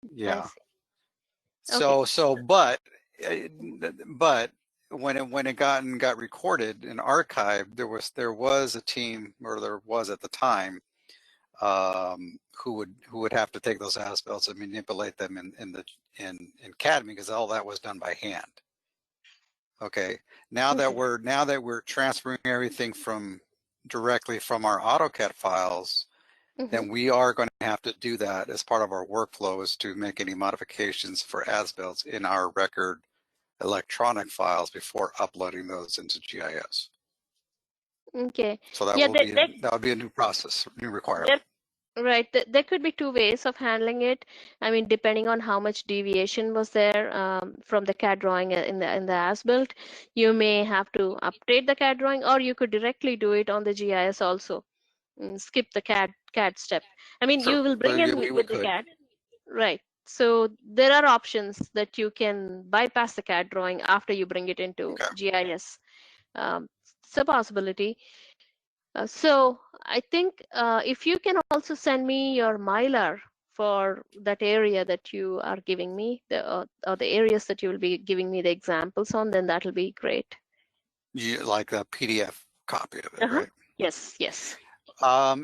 Yeah. see. So Okay. but when it got recorded and archived, there was a team, or there was at the time, who would have to take those as-built and manipulate them in CAD, because all that was done by hand. Okay. Now that we're transferring everything directly from our AutoCAD files, then we are going to have to do that as part of our workflow, is to make any modifications for as-built in our record electronic files before uploading those into GIS. Okay. So that Yeah, would be a new process, new requirement. Right. There could be two ways of handling it. I mean, depending on how much deviation was there from the CAD drawing in the as-built, you may have to update the CAD drawing, or you could directly do it on the GIS also. Skip the CAD step. I mean, So you will bring yeah, in we with the could. CAD, right? So there are options that you can bypass the CAD drawing after you bring it into GIS. It's a possibility. So I think if you can also send me your Mylar for that area that you are giving me, or the areas that you will be giving me the examples on, then that'll be great. You like a PDF copy of it, right? Yes, yes. Are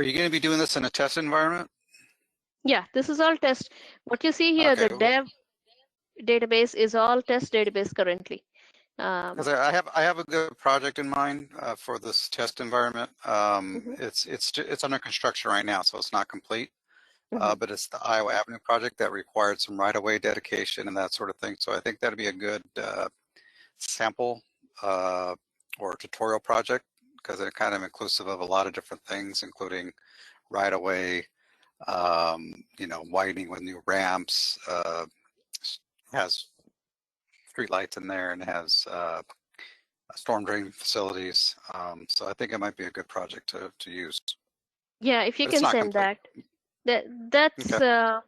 you going to be doing this in a test environment? Yeah, this is all test. What you see here, Okay. the dev database is all test database currently. Because I have a good project in mind for this test environment. It's under construction right now, so it's not complete. But it's the Iowa Avenue project that required some right-of-way dedication and that sort of thing. So I think that'd be a good sample or tutorial project, because it's kind of inclusive of a lot of different things, including right-of-way, widening with new ramps, has street lights in there, and has storm drain facilities. So I think it might be a good project to use. Yeah, if you But it's can not send complete. that's Okay.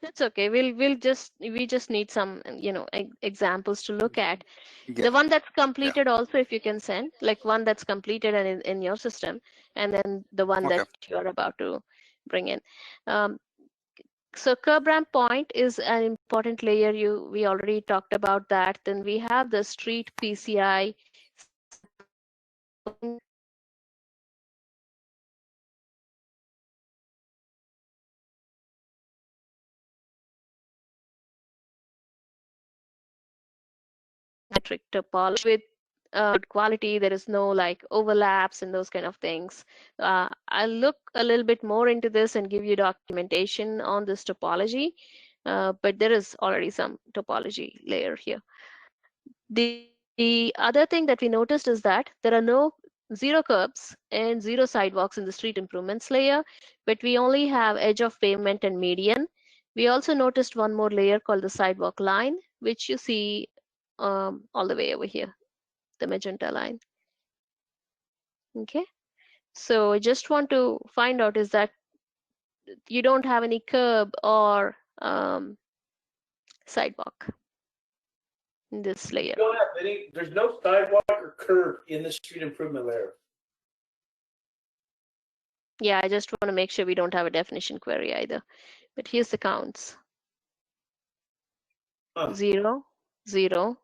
that's okay. We just need some examples to look at. Yeah. The one that's Yeah. completed also, if you can send, like one that's completed and in your system, and then the one that you are about to bring in. So curb ramp point is an important layer. We already talked about that. Then we have the street PCI metric topology with good quality. There is no like overlaps and those kind of things. I'll look a little bit more into this and give you documentation on this topology, but there is already some topology layer here. The other thing that we noticed is that there are no zero curbs and zero sidewalks in the street improvements layer, but we only have edge of pavement and median. We also noticed one more layer called the sidewalk line, which you see all the way over here, the magenta line. Okay, so I just want to find out is that you don't have any curb or sidewalk in this layer. You don't have any, there's no sidewalk or curb in the street improvement layer. Yeah, I just want to make sure we don't have a definition query either. But here's the counts. 0, 0,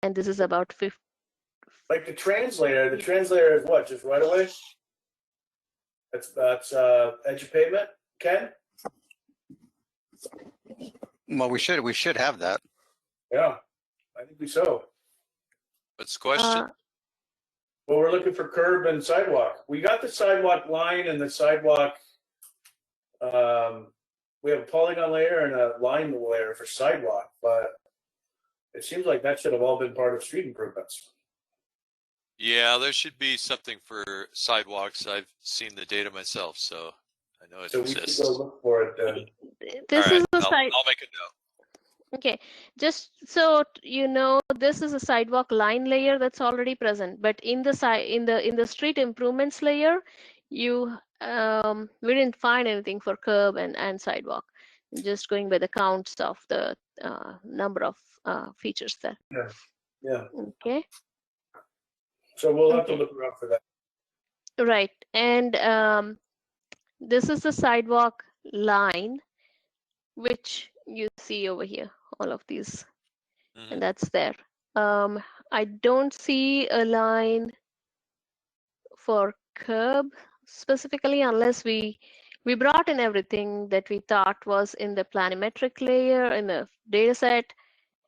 and this is about 50. Like the translator is what? Just right away? That's edge of pavement, Ken? Well, we should have that. Yeah, I think we so. What's the question? Well, we're looking for curb and sidewalk. We got the sidewalk line and the sidewalk. We have a polygon layer and a line layer for sidewalk, but it seems like that should have all been part of street improvements. Yeah, there should be something for sidewalks. I've seen the data myself, so I know it exists. We should go look for it then. This is a side. I'll make a note. Okay, just so you know, this is a sidewalk line layer that's already present, but in the street improvements layer, we didn't find anything for curb and sidewalk. Just going by the counts of the number of features there. Yeah. Yeah. Okay. So we'll have to look around for that. Right, and this is the sidewalk line. which you see over here, all of these, Mhm. and that's there. I don't see a line for curb specifically, unless we brought in everything that we thought was in the planimetric layer in the data set,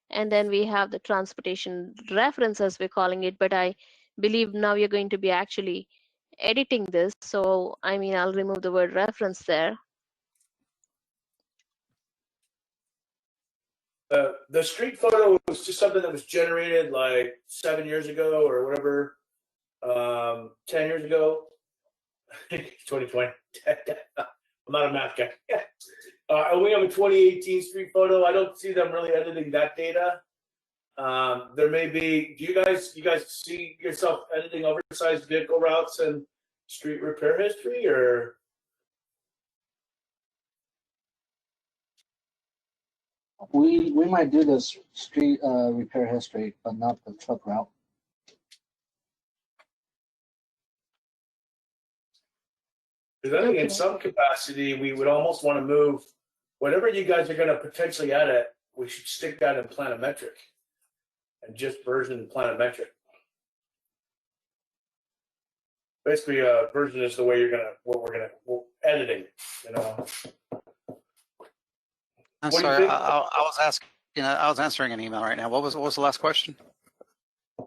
and then we have the transportation reference, as we're calling it. But I believe now you're going to be actually editing this, so I mean, I'll remove the word reference there. The street photo was just something that was generated like 7 years ago or whatever, 10 years ago. 2020. I'm not a math guy. We have a 2018 street photo. I don't see them really editing that data. There may be. Do you guys see yourself editing oversized vehicle routes and street repair history, or? We might do the street repair history, but not the truck route. Because I think in Okay. some capacity, we would almost want to move whatever you guys are going to potentially edit. We should stick that in planimetric and just version planimetric. Basically, version is the way you're gonna editing. You know. I'm What do you sorry, think? I was asking, I was answering an email right now. What was the last question?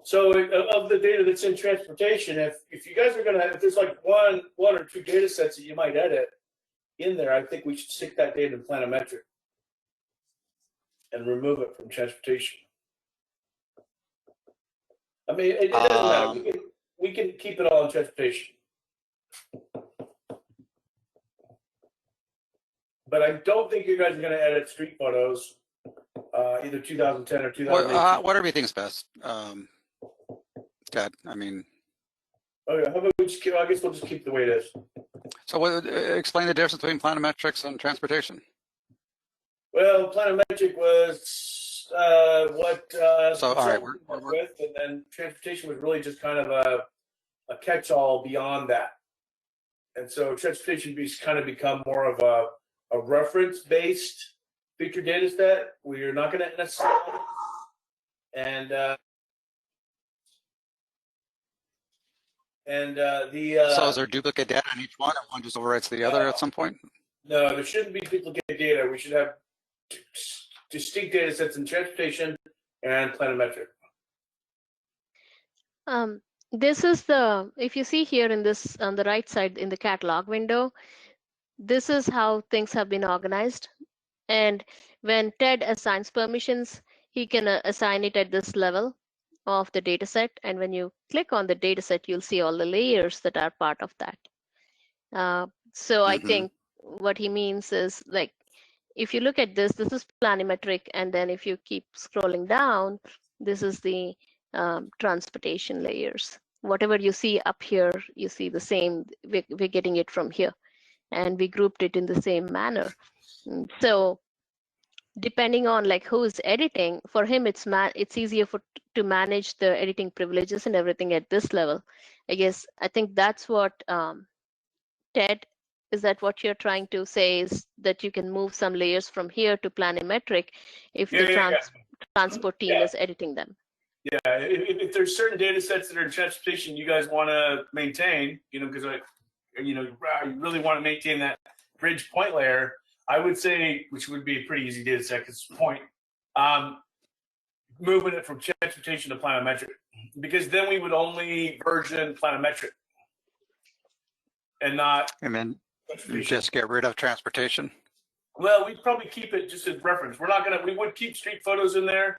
So of the data that's in transportation, if you guys are gonna, if there's like one or two data sets that you might edit in there, I think we should stick that data in planimetric and remove it from transportation. I mean, it doesn't matter. We can keep it all in transportation. But I don't think you guys are gonna edit street photos, either 2010 or 2018. Whatever you think is best. Ted, I mean. Okay, how about we just keep, I guess we'll just keep the way it is. So explain the difference between planimetrics and transportation. Well, planimetric was what So, all right, worked with, and then transportation was really just kind of a catch-all beyond that. And so transportation kind of become more of a reference-based feature data set where you're not going to necessarily, and so is there duplicate data on each one, and one just overwrites the other at some point? No, there shouldn't be duplicate data. We should have distinct data sets in transportation and planimetric. This is the, if you see here in this, on the right side in the catalog window, this is how things have been organized. And when Ted assigns permissions, he can assign it at this level of the data set. And when you click on the data set, you'll see all the layers that are part of that. So I think what he means is, like, if you look at this is planimetric, and then if you keep scrolling down, this is the transportation layers. Whatever you see up here, you see the same, we're getting it from here, and we grouped it in the same manner. So depending on like who's editing, for him it's easier to manage the editing privileges and everything at this level. I think that's what Ted, is that what you're trying to say, is that you can move some layers from here to planimetric if the transport team is editing them? Yeah, if there's certain data sets that are in transportation you guys want to maintain, because you really want to maintain that bridge point layer, I would say, which would be a pretty easy data set because it's point, moving it from transportation to planimetric, because then we would only version planimetric and not. And then just get rid of transportation. Well, we'd probably keep it just as reference. We would keep street photos in there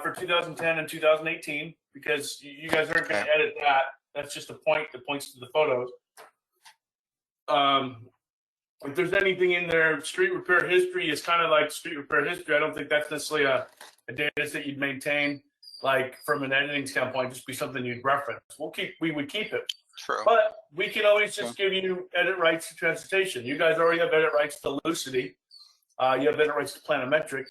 for 2010 and 2018 because you guys aren't going to edit that. That's just a point that points to the photos. If there's anything in there, street repair history is kind of like street repair history. I don't think that's necessarily a data set you'd maintain, like from an editing standpoint, just be something you'd reference. We would keep it. True. But we can always just give you edit rights to transportation. You guys already have edit rights to Lucity. You have edit rights to planimetric,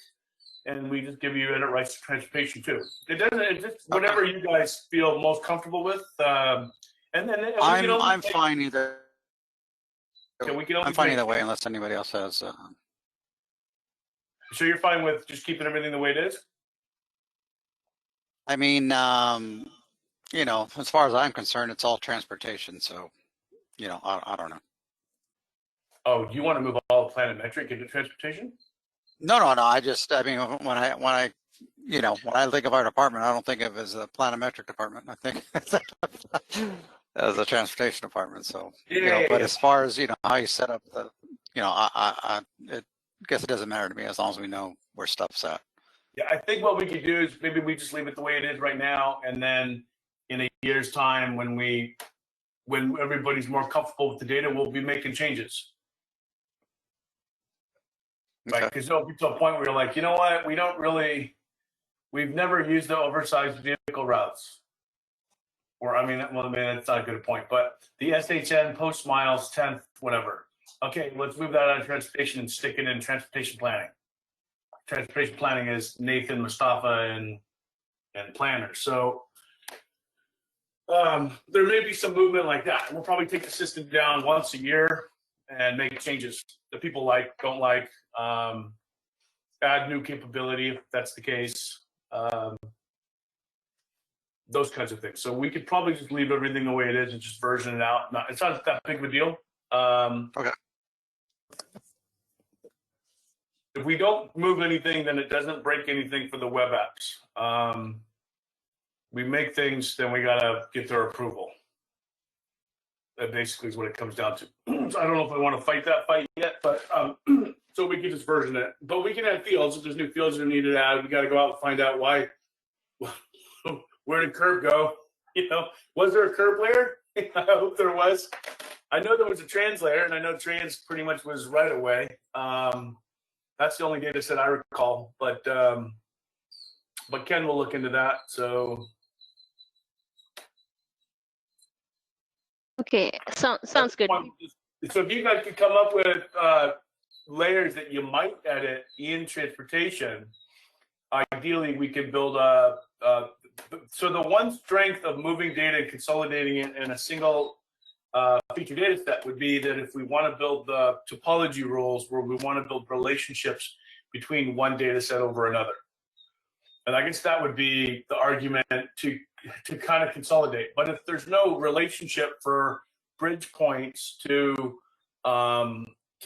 and we just give you edit rights to transportation too. It's just whatever you guys feel most comfortable with. And then I'm fine either. Yeah, we can only I'm fine either way unless anybody else has. So you're fine with just keeping everything the way it is? I mean, you know, as far as I'm concerned, it's all transportation. So, you know, I don't know. Oh, do you want to move all planimetric into transportation? No. I mean, you know, when I think of our department, I don't think of it as a planimetric department. I think as a transportation department. So, you know, but as far as, you know, how you set up the, you know, I guess it doesn't matter to me as long as we know where stuff's at. Yeah, I think what we could do is maybe we just leave it the way it is right now, and then in a year's time, when everybody's more comfortable with the data, we'll be making changes. Right? Because there'll be to a point where you're like, you know what, we've never used the oversized vehicle routes. Or I mean, that's not a good point, but the SHN post miles 10th, whatever. Okay, let's move that out of transportation and stick it in transportation planning. Transportation planning is Nathan, Mustafa, and planners. So there may be some movement like that. We'll probably take the system down once a year and make changes that people like, don't like, add new capability if that's the case, those kinds of things. So we could probably just leave everything the way it is and just version it out. It's not that big of a deal. Okay. If we don't move anything, then it doesn't break anything for the web apps. We make things, then we gotta get their approval. That basically is what it comes down to. So I don't know if I want to fight that fight yet, but so we can just version it. But we can add fields if there's new fields that are needed to add. We got to go out and find out why. Where did curb go? You know, was there a curb layer? I hope there was. I know there was a trans layer, and I know trans pretty much was right away. That's the only data set I recall, but Ken will look into that. So Okay, sounds good. So if you guys could come up with layers that you might edit in transportation, ideally we could build a. So the one strength of moving data and consolidating it in a single feature data set would be that if we want to build the topology rules where we want to build relationships between one data set over another. And I guess that would be the argument to kind of consolidate. But if there's no relationship for bridge points to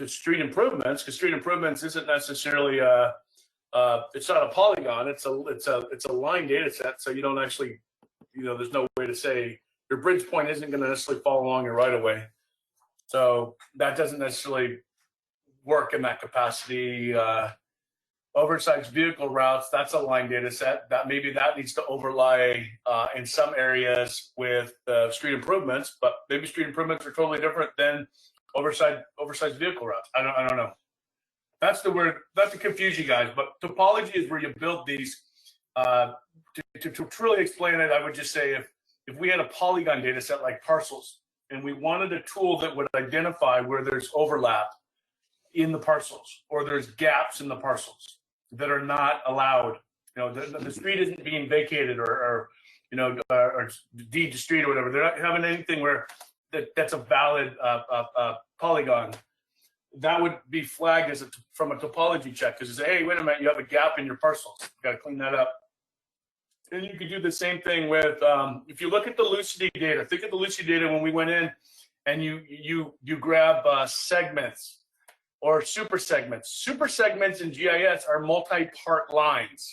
street improvements, because street improvements isn't necessarily it's not a polygon, it's a line data set, so you don't actually, you know, there's no way to say your bridge point isn't going to necessarily fall along your right of way. So that doesn't necessarily work in that capacity. Oversized vehicle routes, that's a line data set. That maybe that needs to overlay in some areas with street improvements, but maybe street improvements are totally different than oversized vehicle routes. I don't know. That's the word. That's to confuse you guys. But topology is where you build these. To truly explain it, I would just say if we had a polygon data set like parcels, and we wanted a tool that would identify where there's overlap in the parcels or there's gaps in the parcels that are not allowed, you know, the street isn't being vacated or you know, or deed to street or whatever. They're not having anything where that's a valid polygon. That would be flagged as from a topology check because you say, hey, wait a minute, you have a gap in your parcels. You got to clean that up. And you could do the same thing with if you look at the Lucity data. Think of the Lucity data when we went in and you grab segments or super segments. Super segments in GIS are multi-part lines.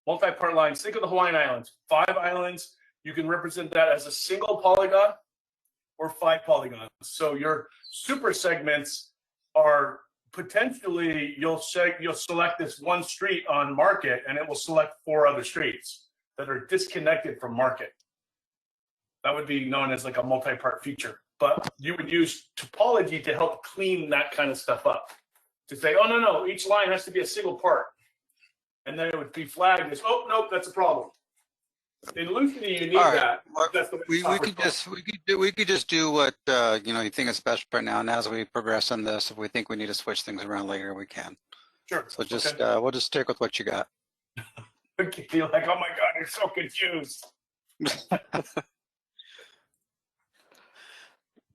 Multi-part lines. Think of the Hawaiian Islands. 5 islands. You can represent that as a single polygon or 5 polygons. So your super segments are potentially you'll select this one street on Market and it will select 4 other streets that are disconnected from Market. That would be known as like a multi-part feature. But you would use topology to help clean that kind of stuff up. To say, oh, no, each line has to be a single part. And then it would be flagged as, oh, nope, that's a problem. In Lucity, you need that. That's the we could just do what you know, you think is best right now, and as we progress on this, if we think we need to switch things around later, we can. Sure. So just we'll just stick with what you got. Okay, you're like, oh my God, you're so confused.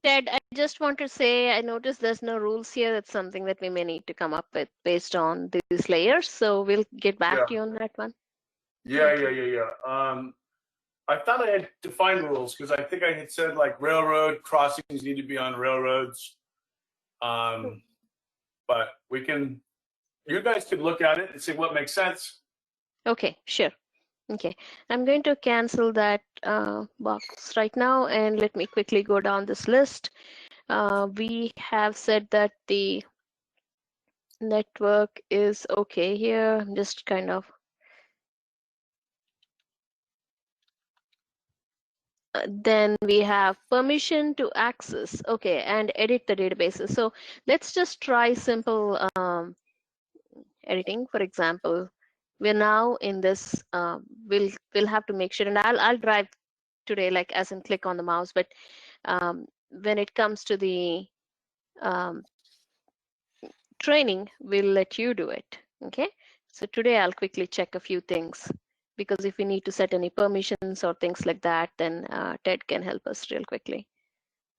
Ted, I just want to say, I noticed there's no rules here. That's something that we may need to come up with based on these layers. So we'll get back Yeah. to you on that one. Yeah. I thought I had defined rules because I think I had said like railroad crossings need to be on railroads. But you guys could look at it and see what makes sense. Okay, sure. Okay, I'm going to cancel that box right now, and let me quickly go down this list. We have said that the network is okay here. I'm just kind of then we have permission to access, okay, and edit the databases. So let's just try simple editing. For example, we're now in this. We'll have to make sure, and I'll drive today, like as in click on the mouse. But when it comes to the training, we'll let you do it. Okay. So today I'll quickly check a few things, because if we need to set any permissions or things like that, then Ted can help us real quickly.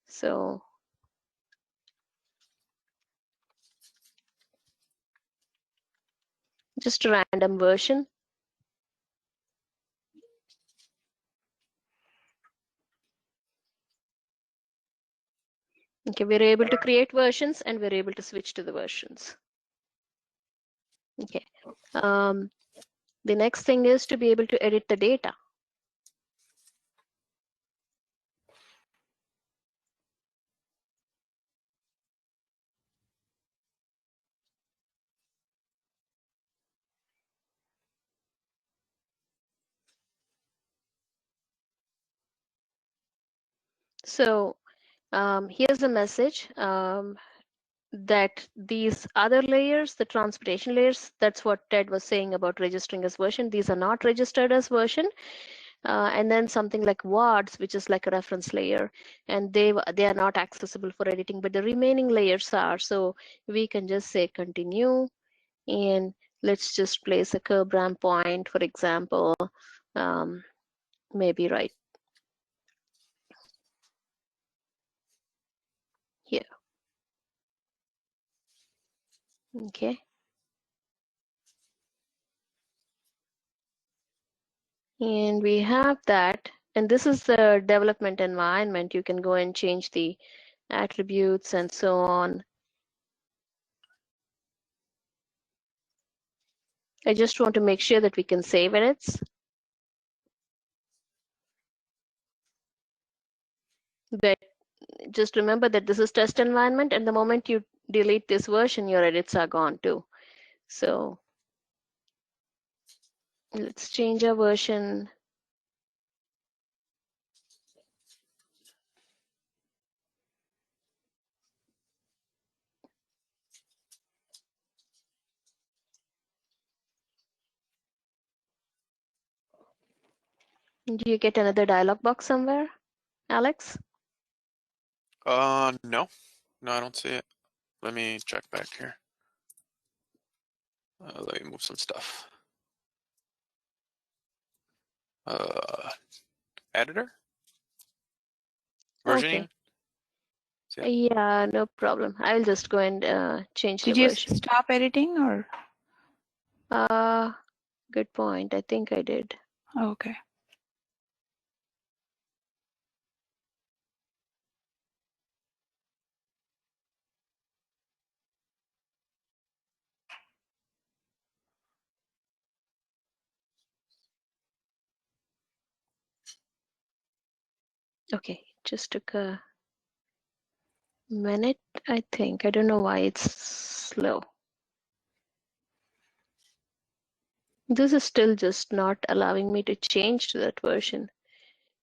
So just a random version. Okay, we're able to create versions and we're able to switch to the versions. Okay. The next thing is to be able to edit the data. So here's a message that these other layers, the transportation layers, that's what Ted was saying about registering as version. These are not registered as version. And then something like WARDs, which is like a reference layer, and they are not accessible for editing, but the remaining layers are. So we can just say continue, and let's just place a curb ramp point, for example, maybe right here. Okay. And we have that, and this is the development environment. You can go and change the attributes and so on. I just want to make sure that we can save edits. But just remember that this is test environment, and the moment you delete this version, your edits are gone too. So let's change our version. Do you get another dialog box somewhere, Alex? No, I don't see it. Let me check back here. Let me move some stuff. Editor? Versioning? Okay. Yeah, no problem. I'll just go and change the Did you version. stop editing or? Good point. I think I did. Oh, okay. Okay, just took a minute, I think. I don't know why it's slow. This is still just not allowing me to change to that version,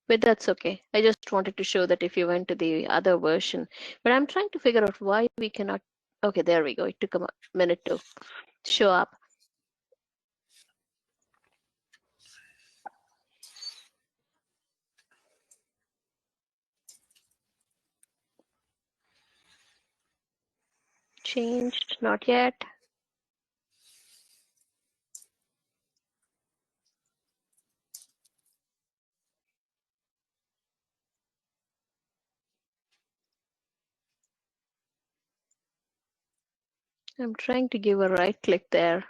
but that's okay. I just wanted to show that if you went to the other version, but I'm trying to figure out why we cannot. Okay, there we go. It took a minute to show up. Changed, not yet. I'm trying to give a right click there.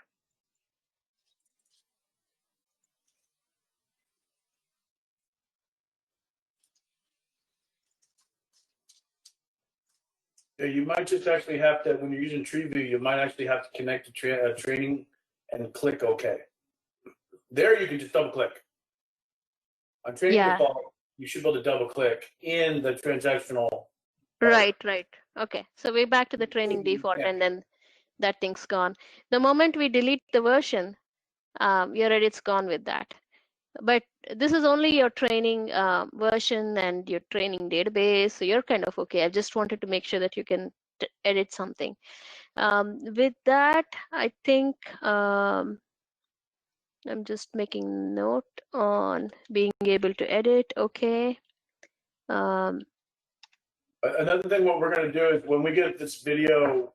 Yeah, you might just actually have to, when you're using TreeView, you might actually have to connect to training and click OK. There you can just double click. On training Yeah. default, you should be able to double click in the transactional. Right. Okay. So we're back to the training default, Yeah. and then that thing's gone. The moment we delete the version, your edit's gone with that. But this is only your training version and your training database, so you're kind of okay. I just wanted to make sure that you can edit something. With that, I think I'm just making note on being able to edit. Okay. Another thing, what we're going to do is when we get this video,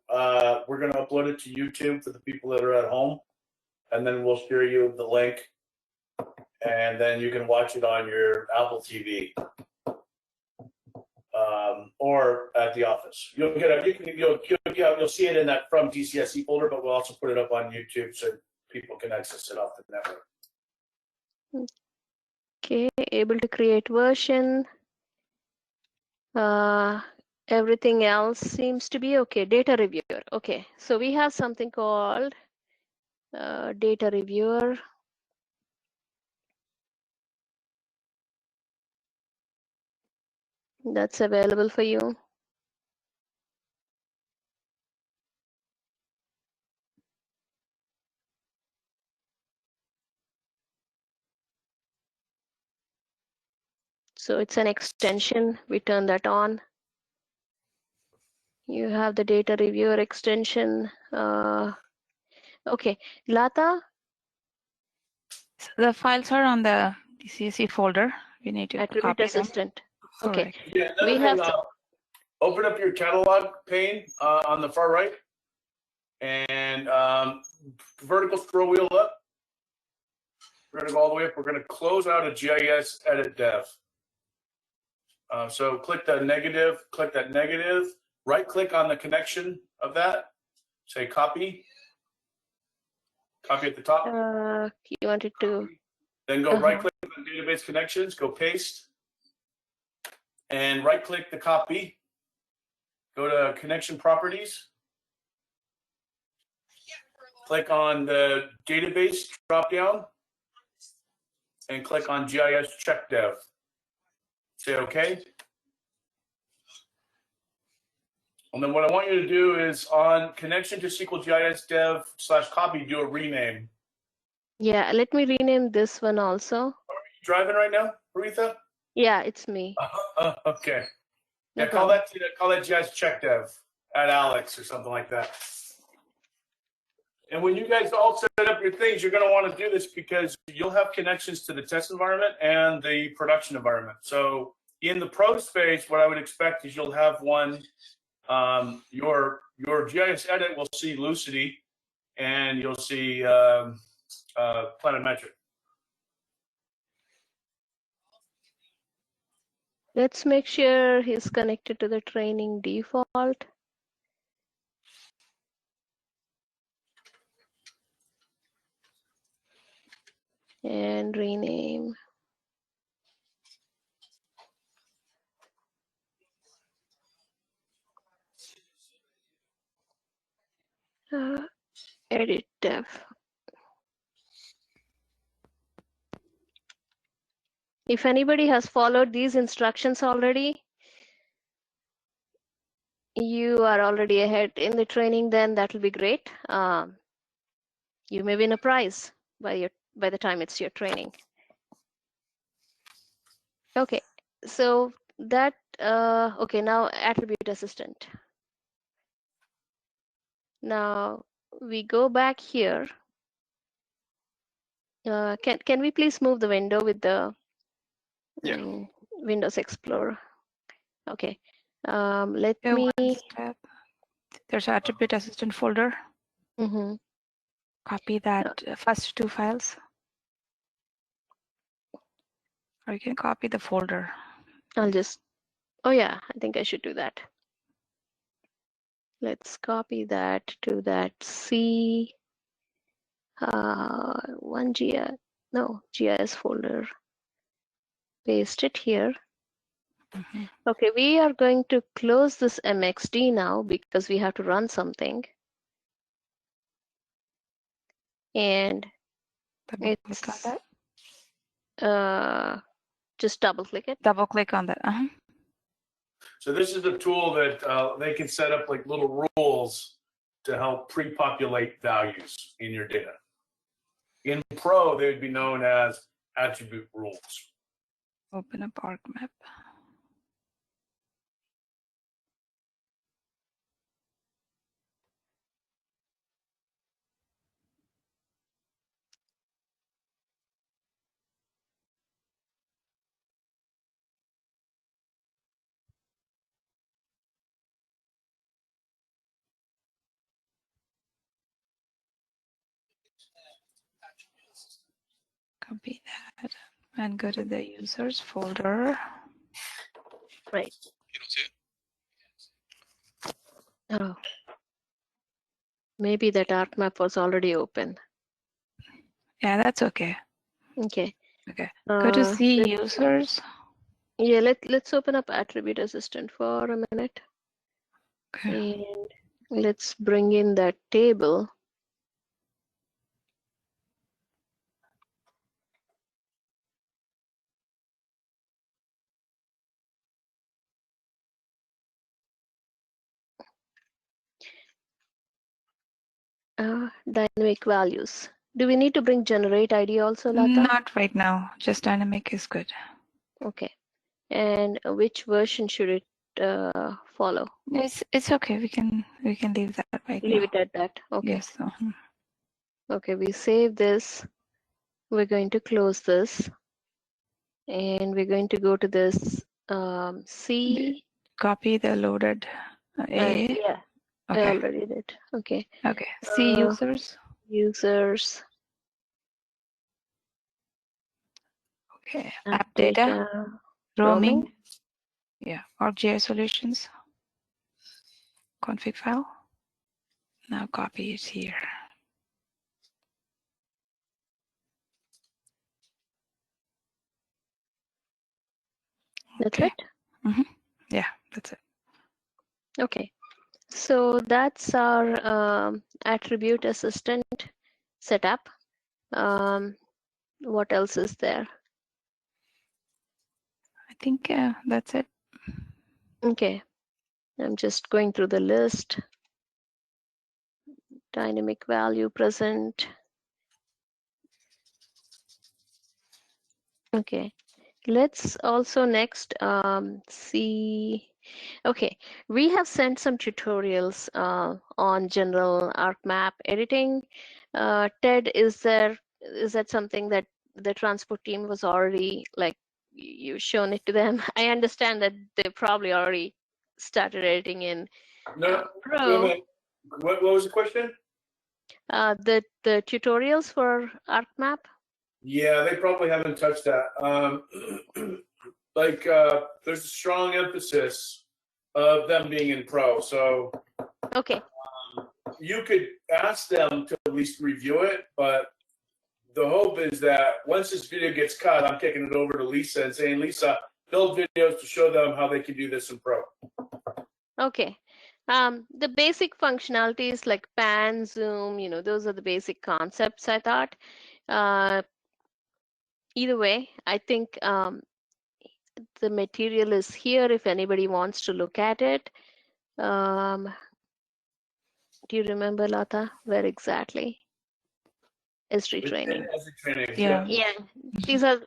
we're going to upload it to YouTube for the people that are at home, and then we'll share you the link, and then you can watch it on your Apple TV or at the office. You'll see it in that from DCSE folder, but we'll also put it up on YouTube so people can access it off the network. Okay, able to create version. Everything else seems to be okay. Data reviewer. Okay, so we have something called data reviewer. That's available for you. So it's an extension. We turn that on. You have the data reviewer extension. Okay, Lata. The files are on the DCSE folder. We need to Attribute copy assistant. them. Okay. Correct. Yeah, We have open up your catalog pane on the far right, and vertical scroll wheel up. We're going to go all the way up. We're going to close out a GIS edit dev. So click that negative, right click on the connection of that, say copy at the top. you wanted to. Then go right click on database connections, go paste, and right click the copy. Go to connection properties. Click on the database drop down and click on GIS check dev. Say OK. And then what I want you to do is on connection to SQL GIS dev /copy, do a rename. Yeah, let me rename this one also. Are you driving right now, Aretha? Yeah, it's me. Okay. No Yeah, problem. call that GIS check dev at Alex or something like that. And when you guys all set up your things, you're going to want to do this because you'll have connections to the test environment and the production environment. So in the pro space, what I would expect is you'll have one, your GIS edit will see Lucity and you'll see Planimetric. Let's make sure he's connected to the training default. And rename. Edit dev. If anybody has followed these instructions already, you are already ahead in the training, then that will be great. You may win a prize by the time it's your training. Okay, so that okay, now attribute assistant. Now we go back here. Can we please move the window with the Windows Explorer? Okay. Let me. There's attribute assistant folder. Mm-hmm. Copy that first two files. Or you can copy the folder. I'll just. Oh yeah, I think I should do that. Let's copy that to that C one GIS folder. Paste it here. Mhm. Okay, we are going to close this MXD now because we have to run something. And Double click on it's that. just double click it. Double click on that. So this is a tool that they can set up like little rules to help pre-populate values in your data. In Pro, they would be known as attribute rules. Open up ArcMap. Copy that and go to the users folder. Right. You don't see it? Oh, maybe that ArcMap was already open. Yeah, that's okay. Okay. Okay. Go to see let's- users. Yeah, let's open up Attribute Assistant for a minute. Okay. And let's bring in that table. Dynamic values. Do we need to bring generate ID also, Lata? Not right now. Just dynamic is good. Okay. And which version should it follow? It's okay. We can leave that right Leave now. it at that. Okay. Yes. Okay, we save this. We're going to close this. And we're going to go to this C. Copy the loaded A. Yeah, I Okay. already did. Okay. Okay. See users. Users. Okay. App data. Roaming. Roaming. Yeah. ArcGIS solutions. Config file. Now copy it here. That's Okay. it. Yeah, that's it. Okay. So that's our attribute assistant setup. What else is there? I think that's it. Okay. I'm just going through the list. Dynamic value present. Okay. Let's also next see. Okay, we have sent some tutorials on general ArcMap editing. Ted, is that something that the transport team was already like you've shown it to them? I understand that they probably already started editing in No, wait a Pro. minute. What was the question? The tutorials for ArcMap. Yeah, they probably haven't touched that. There's a strong emphasis of them being in Pro. So Okay. you could ask them to at least review it, but the hope is that once this video gets cut, I'm kicking it over to Lisa and saying, Lisa, build videos to show them how they can do this in Pro. Okay. The basic functionalities like pan, zoom, those are the basic concepts, I thought. Either way, I think the material is here if anybody wants to look at it. Do you remember, Lata, where exactly? Esri training. Yeah. Yeah, these are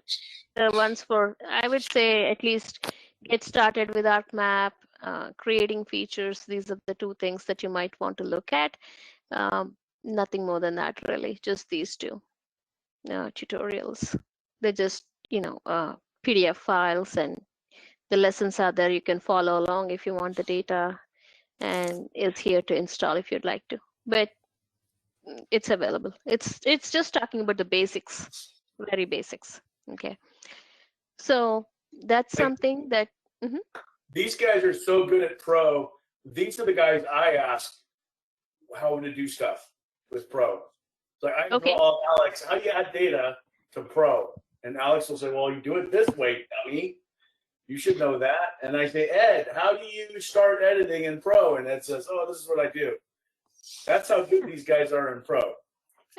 the ones for, I would say, at least get started with ArcMap, creating features. These are the two things that you might want to look at. Nothing more than that, really, just these two tutorials. They're just, PDF files, and the lessons are there. You can follow along if you want the data, and it's here to install if you'd like to. But it's available. It's just talking about the basics, very basics. Okay. So that's something that These guys are so good at Pro these are the guys I ask how to do stuff with Pro. So I Okay. call Alex, how do you add data to Pro? And Alex will say, well, you do it this way, dummy. You should know that. And I say, Ed, how do you start editing in Pro? And Ed says, oh, this is what I do. That's how good these guys are in Pro.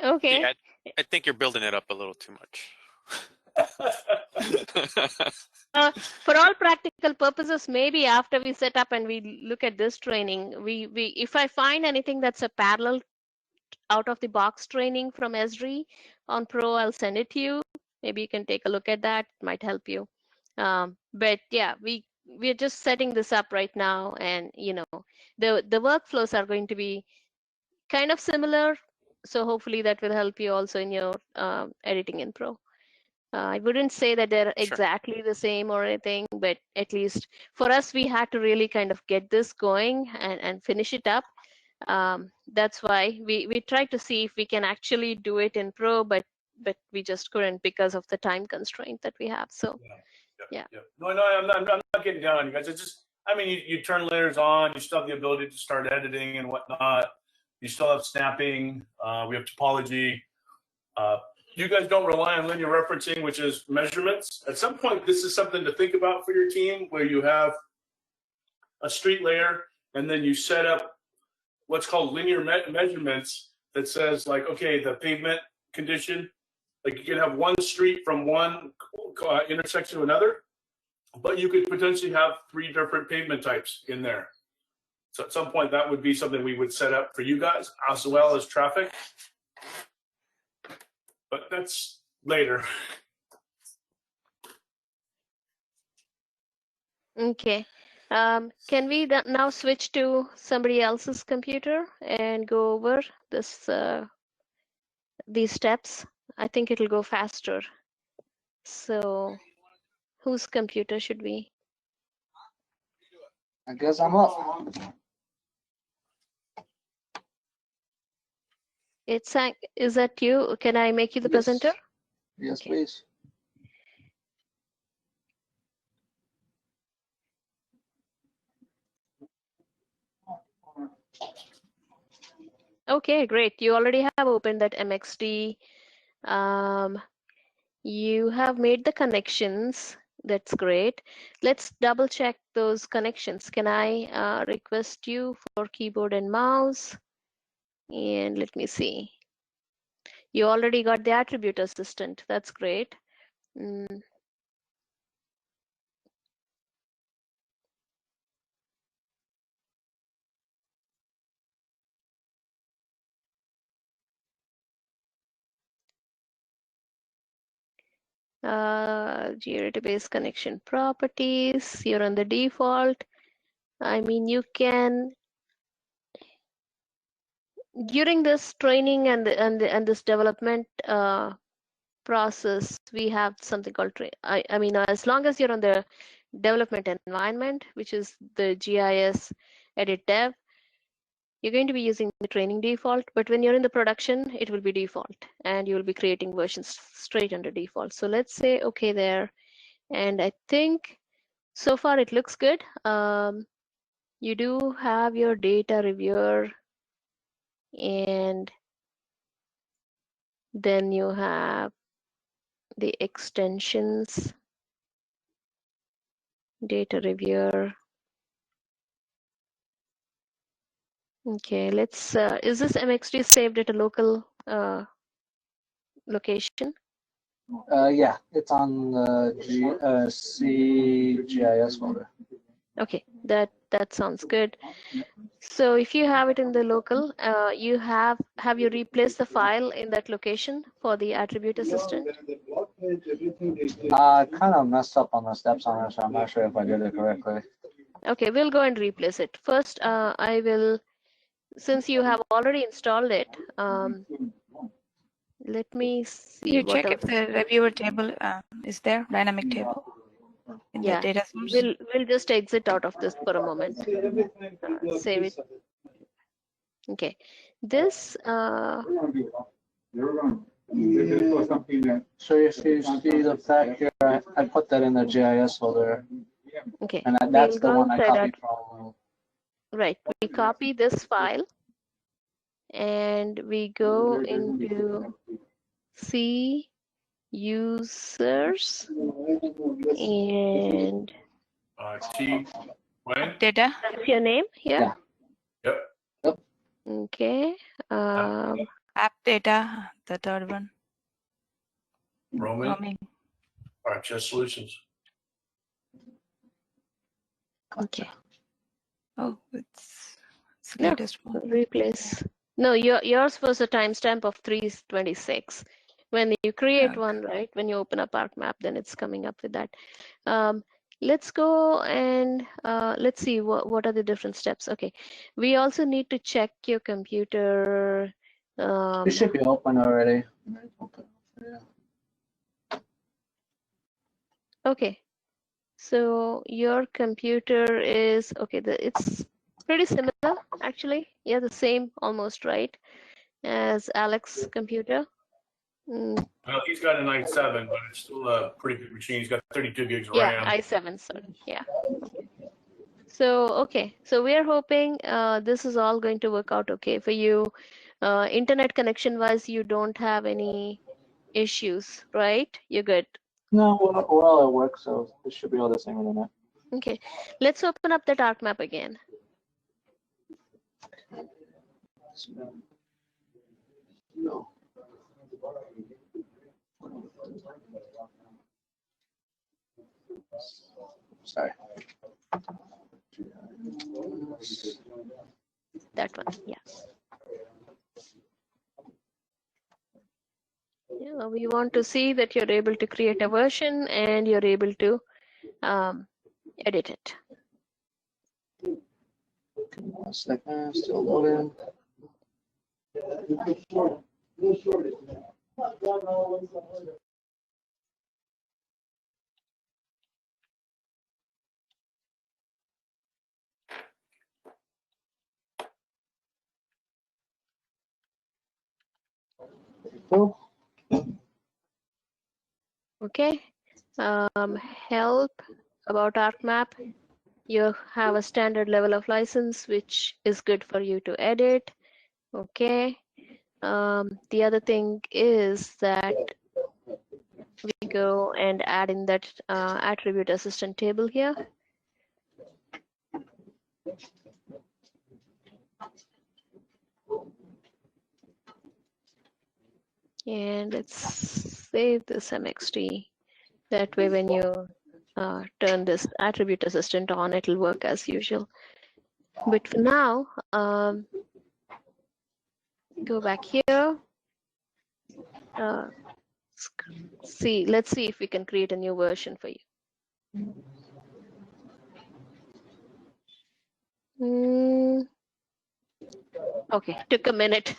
Okay. Yeah, I think you're building it up a little too much. For all practical purposes, maybe after we set up and we look at this training, if I find anything that's a parallel out of the box training from Esri on Pro, I'll send it to you. Maybe you can take a look at that. It might help you. But yeah, we're just setting this up right now, and the workflows are going to be kind of similar. So hopefully that will help you also in your editing in Pro. I wouldn't say that they're exactly the same or anything, but at least for us, we had to really kind of get this going and finish it up. That's why we tried to see if we can actually do it in Pro, but we just couldn't because of the time constraint that we have. So yeah. No, I'm not getting down on you guys. It's just, I mean, you turn layers on, you still have the ability to start editing and whatnot. You still have snapping. We have topology. You guys don't rely on linear referencing, which is measurements. At some point, this is something to think about for your team, where you have a street layer and then you set up what's called linear measurements that says, like, okay, the pavement condition, like you can have one street from one intersection to another, but you could potentially have 3 different pavement types in there. So at some point, that would be something we would set up for you guys, as well as traffic. But that's later. Okay. Can we now switch to somebody else's computer and go over this these steps? I think it'll go faster. So whose computer should we? I guess I'm up. Is that you? Can I make you the presenter? Yes, Okay. please. Okay, great. You already have opened that MXD. You have made the connections. That's great. Let's double check those connections. Can I request you for keyboard and mouse? And let me see. You already got the attribute assistant. That's great. Database connection properties. You're on the default. I mean, you can, during this training and this development process, we have something called I mean, as long as you're on the development environment, which is the GIS edit dev, you're going to be using the training default. But when you're in the production, it will be default, and you will be creating versions straight under default. So let's say okay there, and I think so far it looks good. You do have your data reviewer, and then you have the extensions, data reviewer. Okay, let's, is this MXD saved at a local location? Yeah, it's on the CGIS folder. Okay, that sounds good. So if you have it in the local, you have you replaced the file in that location for the attribute assistant? I kind of messed up on the steps on it, so I'm not sure if I did it correctly. Okay, we'll go and replace it. First, I will, since you have already installed it, let me see. You check if the reviewer table is there, dynamic table in the data source. We'll just exit out of this for a moment. Save it. Okay, this. So if you see the fact here, I put that in the GIS folder. Okay. And that's the one I copied from. right, we copy this file and we go into C users and T, Wayne? Data. that's your name here. Yeah. Yep. Okay. App data. The third one. Roman. Roaming. RxJS Solutions. Okay. Oh, it's No. latest one. Replace. No, yours was a timestamp of 326. When you create Yeah. one, right? When you open up ArcMap, then it's coming up with that. Let's go and let's see what are the different steps. Okay, we also need to check your computer. It should be open already. Yeah. Okay, so your computer is okay. It's pretty similar actually. Yeah, the same almost, right, as Alex's computer. Well, he's got an i7, but it's still a pretty good machine. He's got 32 gigs of Yeah, RAM. i7, sorry. Yeah. So, okay. So we are hoping this is all going to work out okay for you. Internet connection wise, you don't have any issues, right? You're good. No, we're all at work, so it should be all the same internet. Okay. Let's open up that ArcMap again. No. Sorry. That one, yeah. Yeah, we want to see that you're able to create a version and you're able to edit it. 1 second, still loading. Cool. Okay. Help about ArcMap. You have a standard level of license, which is good for you to edit. Okay. The other thing is that we go and add in that attribute assistant table here. And let's save this MXT. That way, when you turn this attribute assistant on, it'll work as usual. But for now, go back here. Let's see if we can create a new version for you. Okay, took a minute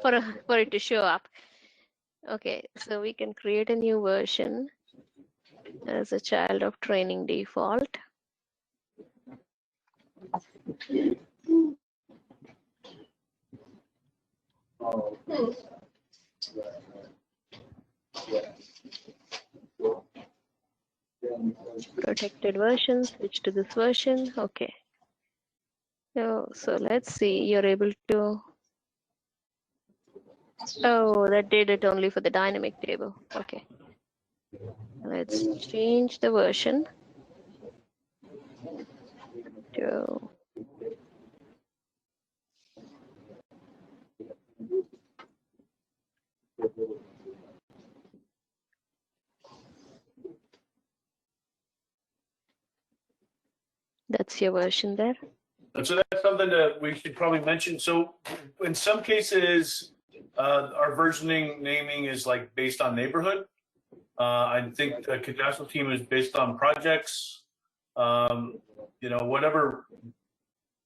for it to show up. Okay, so we can create a new version as a child of training default. Protected version, switch to this version. Okay. So let's see, you're able to. Oh, that did it only for the dynamic table. Okay. Let's change the version to that's your version there. So that's something that we should probably mention. So in some cases, our versioning naming is like based on neighborhood. I think the Cadastral team is based on projects. You know, whatever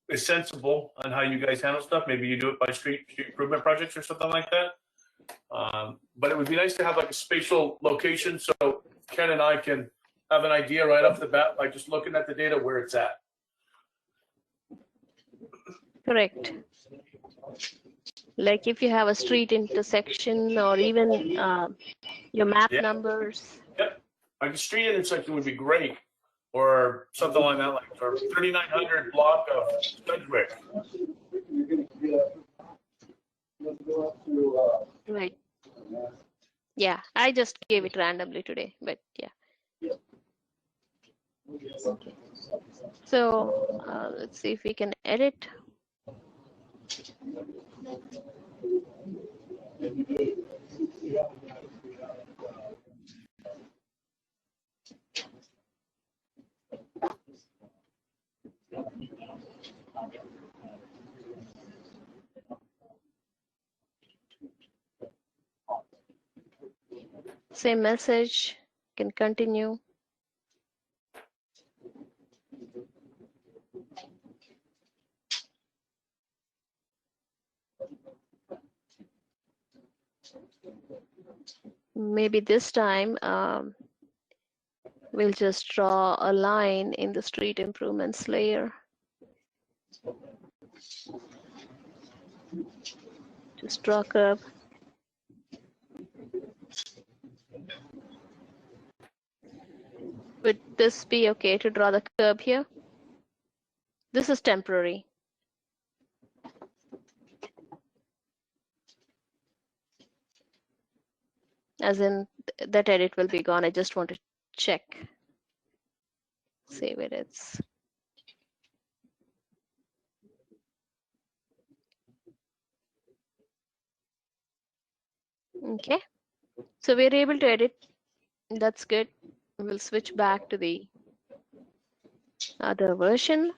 is sensible on how you guys handle stuff. Maybe you do it by street improvement projects or something like that. But it would be nice to have like a spatial location so Ken and I can have an idea right off the bat by just looking at the data where it's at. Correct. Like if you have a street intersection or even your map Yeah. numbers. Yep. Like a street intersection would be great. or something like that, like or 3900 block of Sedgwick. Right. Yeah, I just gave it randomly today, but yeah. Okay. So let's see if we can edit. Same message, can continue. Maybe this time we'll just draw a line in the street improvements layer. Just draw a curve. Would this be okay to draw the curve here? This is temporary. As in that edit will be gone. I just want to check. Save edits. Okay. So we're able to edit. That's good. We'll switch back to the other version.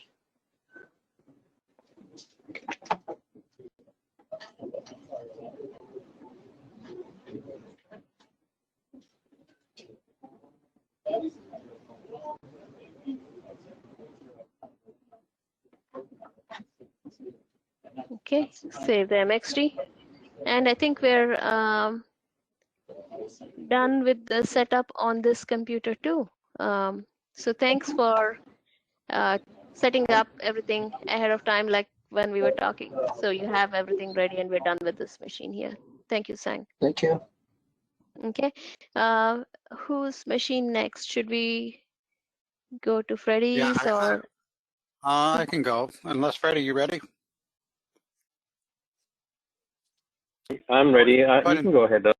Okay, save the MXD. And I think we're done with the setup on this computer too. So thanks for setting up everything ahead of time, like when we were talking. So you have everything ready and we're done with this machine here. Thank you, Sang. Thank you. Okay, whose machine next? Should we go to Freddie's or? I can go. Unless, Freddie, you ready? I'm ready. You ahead can and- go ahead, though.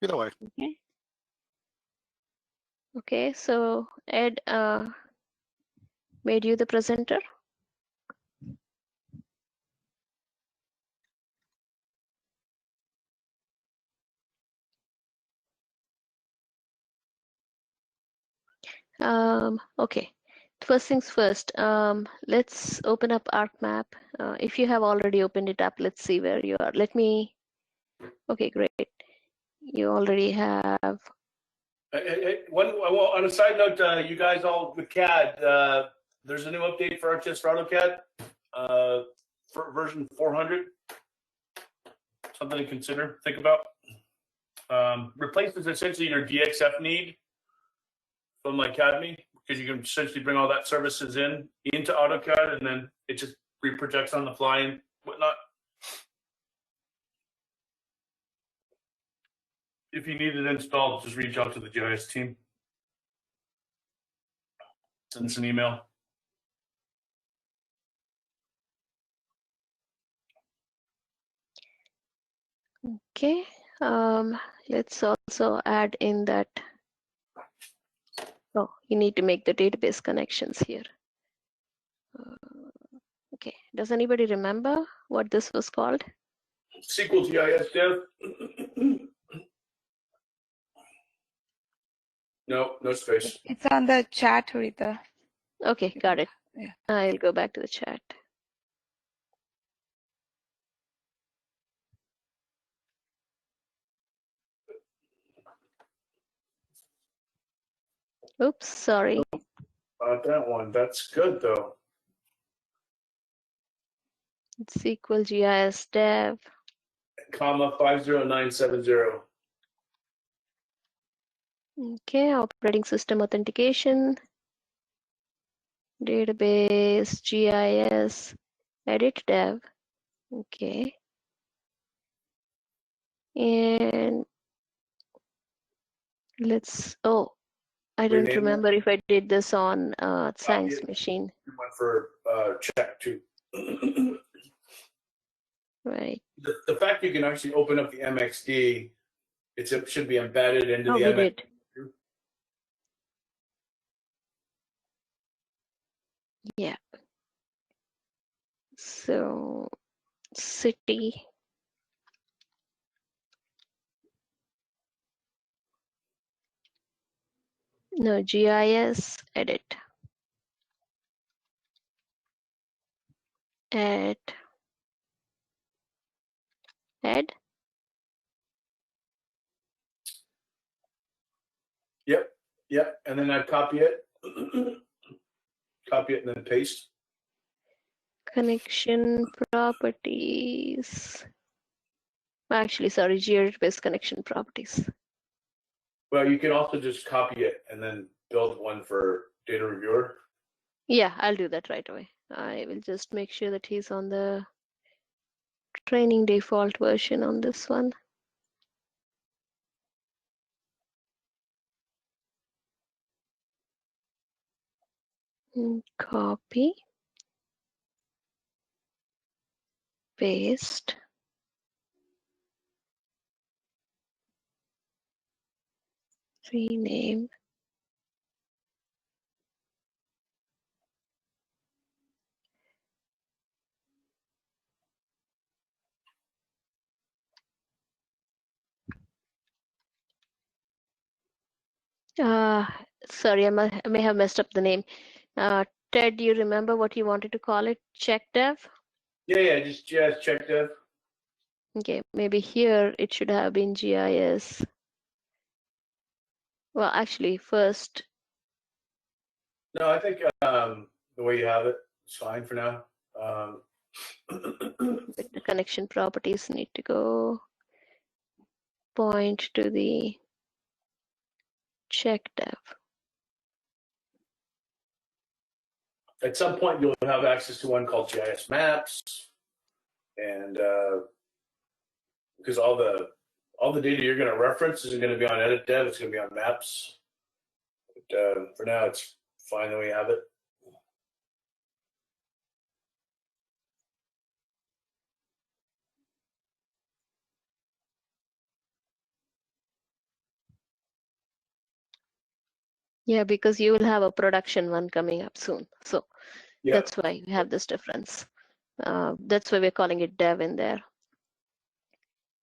Either way. Okay. Okay, so Ed made you the presenter. Okay, first things first, let's open up ArcMap. If you have already opened it up, let's see where you are. Okay, great. You already have. On a side note, you guys all with CAD, there's a new update for ArcGIS for AutoCAD, for version 400. Something to consider, think about. Replaces essentially your DXF need from like Academy, because you can essentially bring all that services into AutoCAD, and then it just reprojects on the fly and whatnot. If you need it installed, just reach out to the GIS team. Send us an email. Okay, let's also add in that. Oh, you need to make the database connections here. Okay, does anybody remember what this was called? SQL GIS Dev. No space. It's on the chat, Rita. Okay, got it. Yeah. I'll go back to the chat. Oops, sorry. Not that one. That's good though. It's SQL GIS Dev. Comma 50970. Okay, operating system authentication, database, GIS, edit dev. Okay. And I don't Rename remember if I did this on Tsang's it. machine. One for check too. Right. The fact you can actually open up the MXD, it should be embedded into Oh, the we MXD. did. Yeah. So city. No, GIS, edit. Add. Add. Yep. And then I copy it. Copy it and then paste. Connection properties. Actually, sorry, GeoData-based connection properties. Well, you can also just copy it and then build one for data reviewer. Yeah, I'll do that right away. I will just make sure that he's on the training default version on this one. Copy. Paste. Rename. Sorry, I may have messed up the name. Ted, do you remember what you wanted to call it? Check dev? Yeah, just check dev. Okay, maybe here it should have been GIS. Well, actually, first. No, I think the way you have it is fine for now. The connection properties need to go point to the check dev. At some point, you'll have access to one called GIS Maps, and because all the data you're going to reference isn't going to be on Edit Dev, it's going to be on Maps. But, for now, it's fine the way you have it. Yeah, because you will have a production one coming up soon. So Yeah. that's why we have this difference. That's why we're calling it dev in there.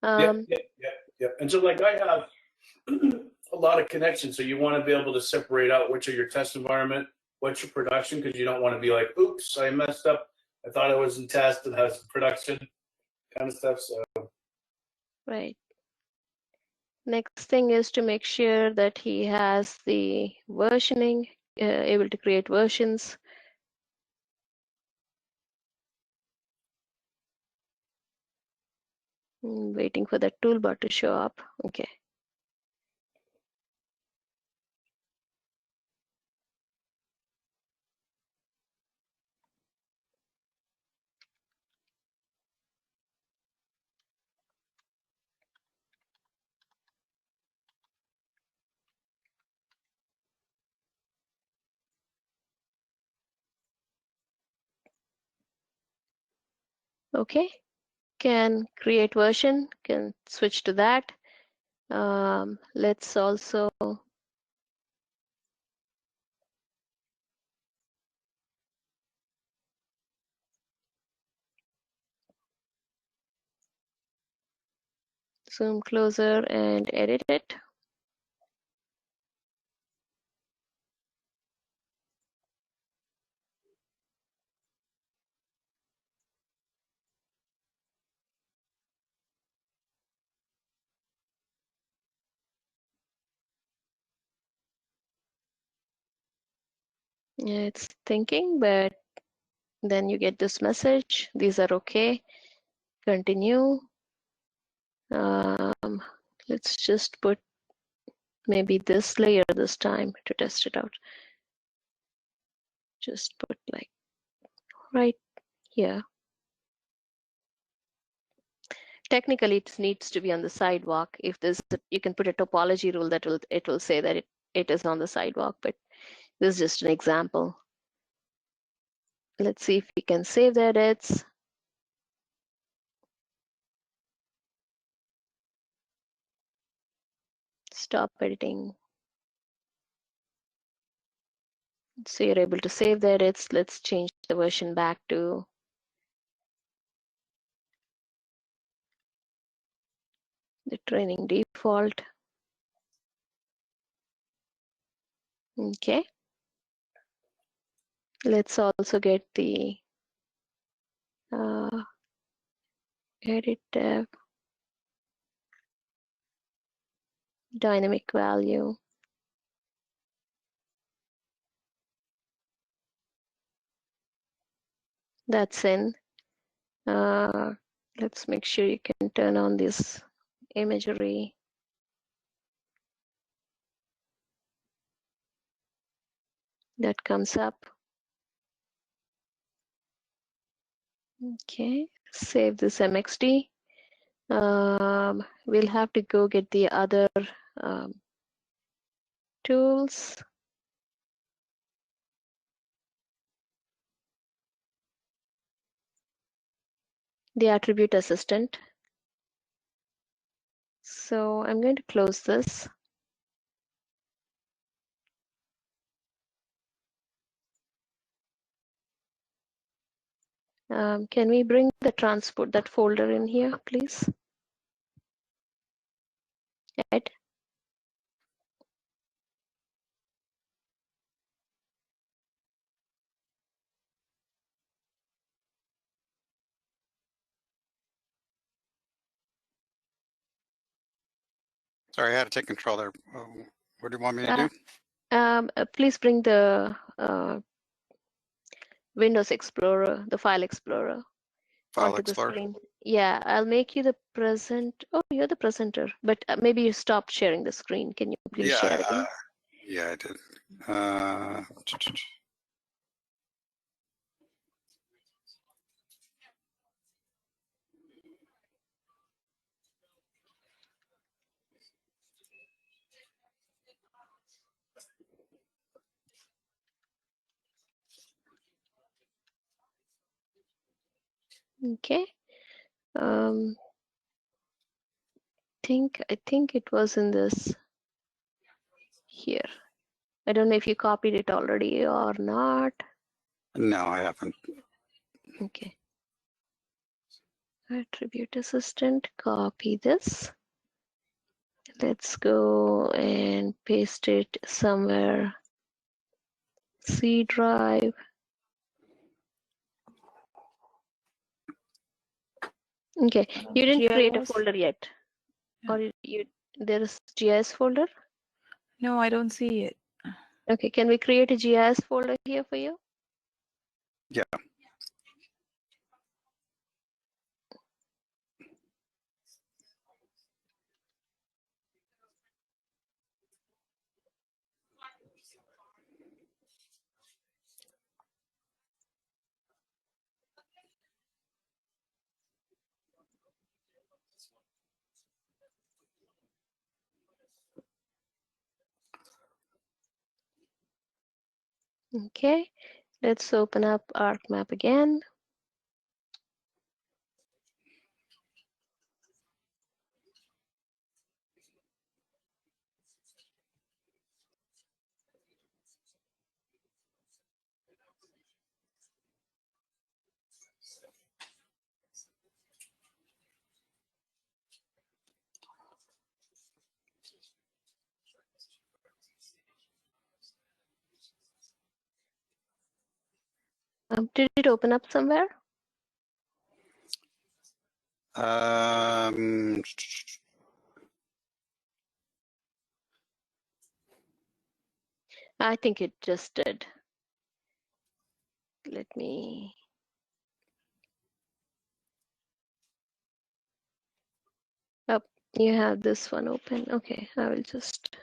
Yeah. And so like I have a lot of connections. So you want to be able to separate out which are your test environment, what's your production, because you don't want to be like, oops, I messed up. I thought I was in test and I was in production kind of stuff. So Right. Next thing is to make sure that he has the versioning, able to create versions. Waiting for that toolbar to show up. Okay. Okay. Can create version, can switch to that. Let's also zoom closer and edit it. Yeah, it's thinking, but then you get this message. These are okay. Continue. Let's just put maybe this layer this time to test it out. Just put like right here. Technically, it needs to be on the sidewalk. If there's, you can put a topology rule that it will say that it is on the sidewalk, but this is just an example. Let's see if we can save the edits. Stop editing. So you're able to save the edits. Let's change the version back to the training default. Okay. Let's also get the edit tab, dynamic value. That's in. Let's make sure you can turn on this imagery. That comes up. Okay, save this MXD. We'll have to go get the other tools. The attribute assistant. So I'm going to close this. Can we bring the transport, that folder in here, please? Ed? Sorry, I had to take control there. What do you want me to do? Please bring the Windows Explorer, the File Explorer, File onto the Explorer. screen. Yeah, I'll make you the present. Oh, you're the presenter, but maybe you stopped sharing the screen. Can you please share again? Yeah, I did. Okay. I think it was in this here. I don't know if you copied it already or not. No, I haven't. Okay. Attribute assistant, copy this. Let's go and paste it somewhere. C drive. Okay, you didn't create a GIS? folder yet, or you there is GIS folder? No, I don't see it. Okay, can we create a GIS folder here for you? Yeah. Okay, let's open up ArcMap again. Did it open up somewhere? I think it just did. Let me. Oh, you have this one open. Okay, I will just.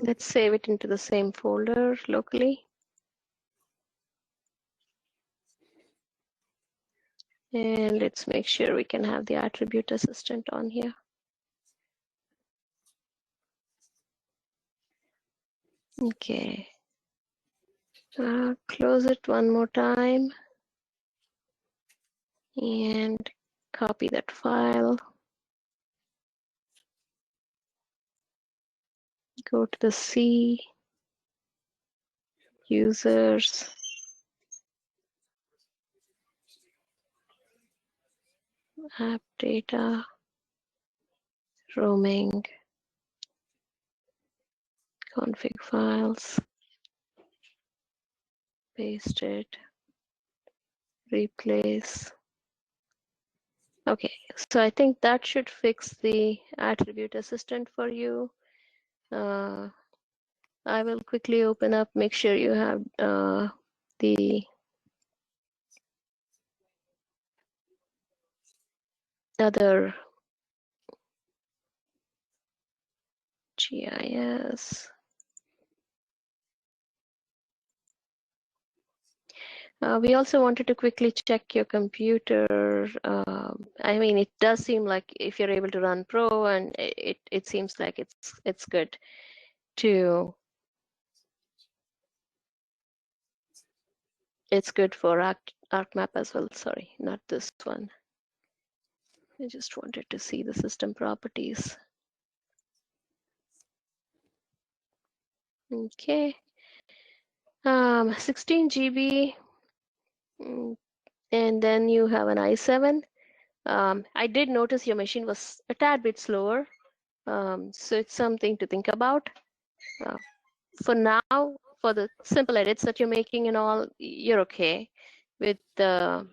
Let's save it into the same folder locally. And let's make sure we can have the attribute assistant on here. Okay. Close it one more time and copy that file. Go to the C, users, app data, roaming, config files, paste it, replace. Okay, so I think that should fix the attribute assistant for you. I will quickly open up, make sure you have the other GIS. We also wanted to quickly check your computer. I mean, it does seem like if you're able to run Pro, and it seems like it's good to. It's good for ArcMap as well. Sorry, not this one. I just wanted to see the system properties. Okay. 16 GB. And then you have an i7. I did notice your machine was a tad bit slower. So it's something to think about. For now, for the simple edits that you're making and all, you're okay with the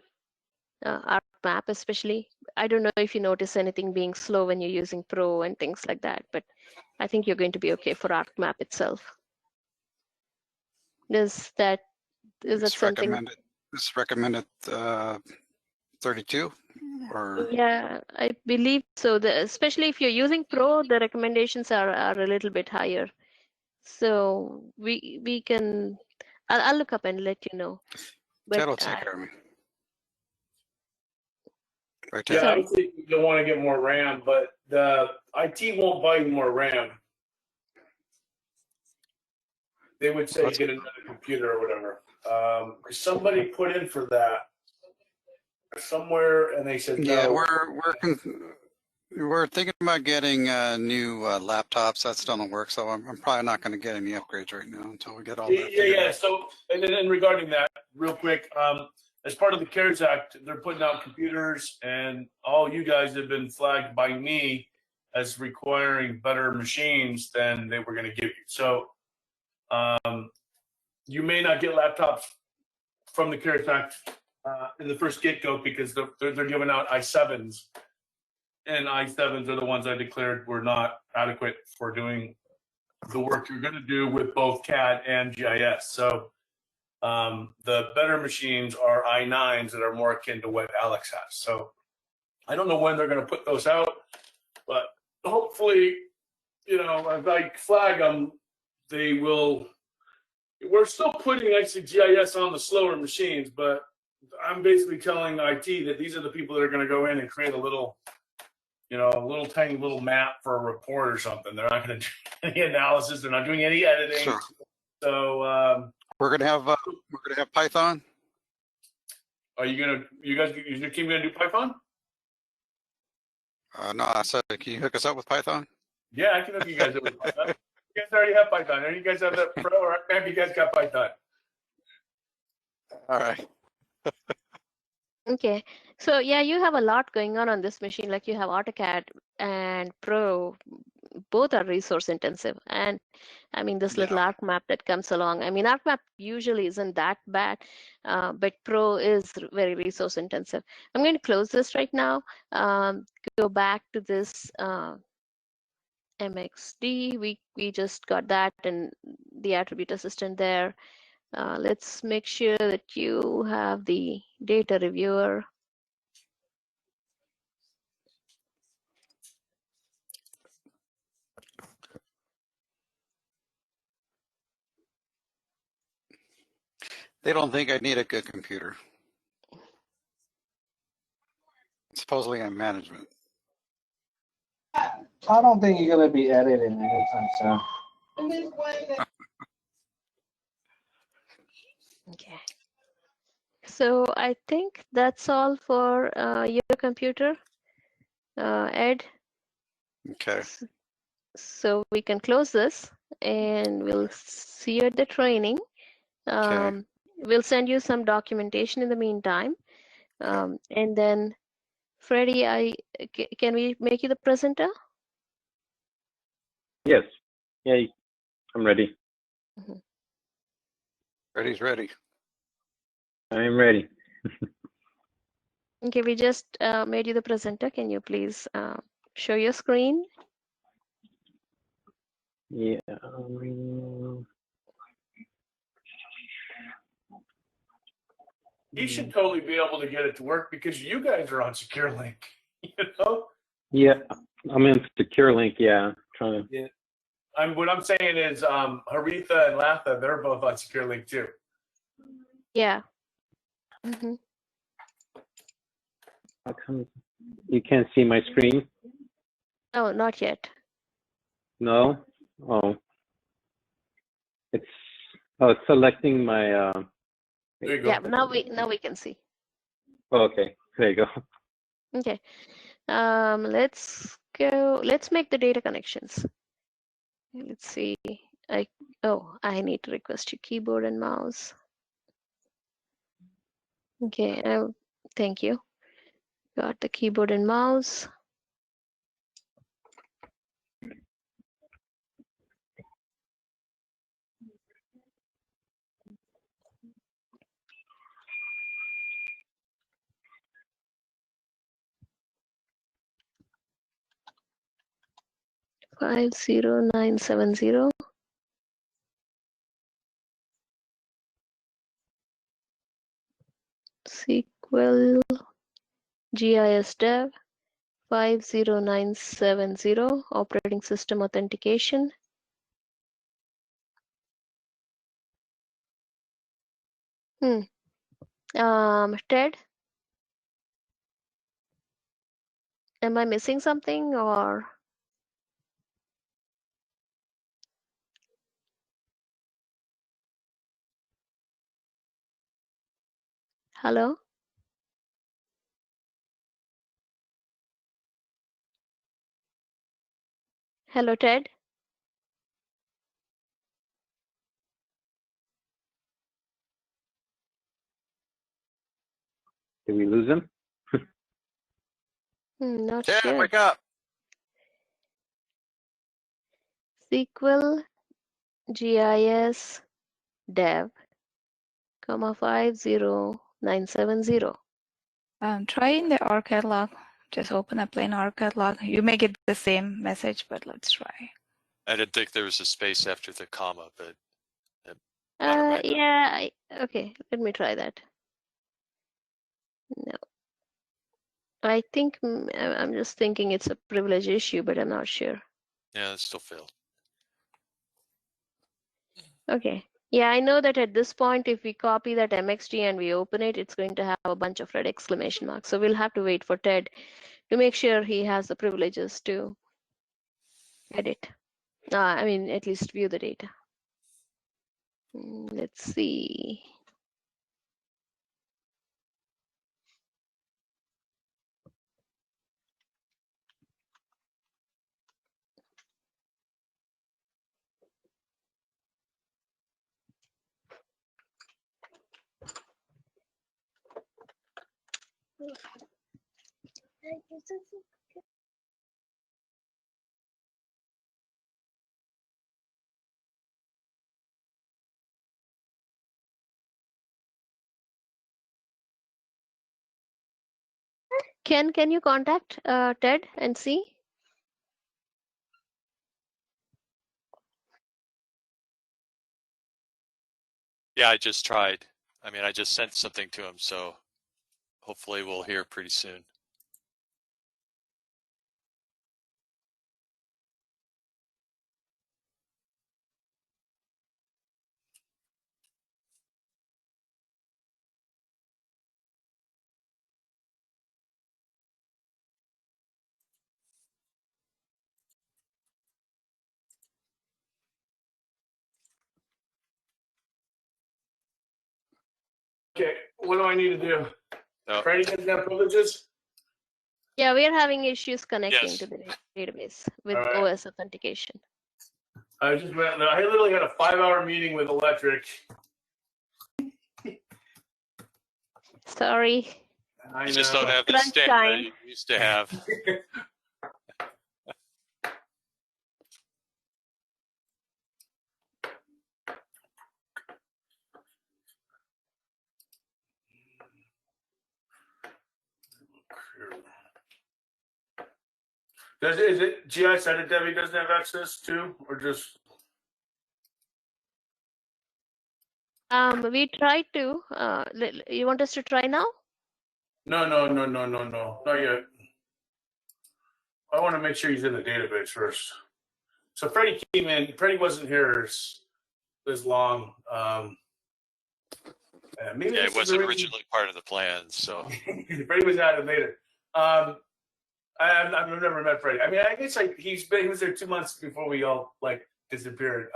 ArcMap especially. I don't know if you notice anything being slow when you're using Pro and things like that, but I think you're going to be okay for ArcMap itself. Is that something? It's recommended 32 or? Yeah, I believe so. Especially if you're using Pro, the recommendations are a little bit higher. So we can, I'll look up and let you know. But That'll take care of me. Right, Yeah, Sorry. obviously you don't want to get more RAM, but the IT won't buy you more RAM. They would say get another computer or whatever. Because somebody put in for that somewhere, and they said no. Yeah, we're thinking about getting new laptops. That still don't work, so I'm probably not going to get any upgrades right now until we get all that. Yeah. So, and then regarding that, real quick, as part of the CARES Act, they're putting out computers, and all you guys have been flagged by me as requiring better machines than they were going to give you. So, you may not get laptops from the CARES Act in the first get-go because they're giving out i7s, and i7s are the ones I declared were not adequate for doing the work you're going to do with both CAD and GIS. So the better machines are i9s that are more akin to what Alex has. So I don't know when they're going to put those out, but hopefully, you know, as I flag them, they will. We're still putting GIS on the slower machines, but I'm basically telling IT that these are the people that are going to go in and create a little, you know, a little tiny little map for a report or something. They're not going to do any analysis. They're not doing any editing. Sure. So we're gonna have Python. Are you guys, is your team gonna do Python? No, I said, can you hook us up with Python? Yeah, I can hook you guys up with Python. You guys already have Python. You guys have that Pro, or maybe you guys got Python. All right. Okay, so yeah, you have a lot going on this machine. Like you have AutoCAD and Pro, both are resource intensive. And I mean, this little ArcMap that comes along. I mean, ArcMap usually isn't that bad, but Pro is very resource intensive. I'm going to close this right now. Go back to this MXD. We just got that and the attribute assistant there. Let's make sure that you have the data reviewer. They don't think I need a good computer. Supposedly I'm management. I don't think you're gonna be editing anytime soon. Okay. So I think that's all for your computer, Ed. Okay. So we can close this and we'll see you at the training. Okay. We'll send you some documentation in the meantime. And then Freddie, can we make you the presenter? Yes. Yeah, I'm ready. Ready's ready. I'm ready. Okay, we just made you the presenter. Can you please show your screen? Yeah. You should totally be able to get it to work because you guys are on SecureLink. You know. Yeah, I'm in SecureLink. Yeah, trying to. What I'm saying is, Haritha and Latha, they're both on SecureLink too. Yeah. Mm-hmm. How come you can't see my screen? Oh, not yet. No. Oh. It's selecting my. There you go. Yeah, now we can see. Oh, okay. There you go. Okay. Let's go. Let's make the data connections. Let's see. I need to request your keyboard and mouse. Okay. Thank you. Got the keyboard and mouse. Five 50970. SQL GIS Dev 50970 operating system authentication. Ted, am I missing something or? Hello? Hello, Ted? Did we lose him? Not Yeah, sure. wake up. SQL GIS Dev, 50970. Try in the R catalog. Just open a plain R catalog. You may get the same message, but let's try. I didn't think there was a space after the comma, but minor might not. Yeah, okay, let me try that. No. I think I'm just thinking it's a privilege issue, but I'm not sure. Yeah, it still failed. Okay. Yeah, I know that at this point, if we copy that MXG and we open it, it's going to have a bunch of red exclamation marks. So we'll have to wait for Ted to make sure he has the privileges to edit. I mean, at least view the data. Let's see. Can you contact Ted and see? Yeah, I just tried. I mean, I just sent something to him, so hopefully we'll hear pretty soon. Okay, what do I need to do? No. Freddie doesn't have privileges? Yeah, we are having issues connecting Yes. to the database with All right. OS authentication. I literally had a 5-hour meeting with Electric. Sorry. I You just don't know. have the Crunch stamina time. you used to have. Is it GI said that Debbie doesn't have access to, or just? We tried to. You want us to try now? No, not yet. I want to make sure he's in the database first. So Freddie came in. Freddie wasn't here as long. Maybe Yeah, this it is the wasn't reason- originally part of the plan, so. Freddie was added later. I've never met Freddie. I mean, I guess he was there 2 months before we all disappeared.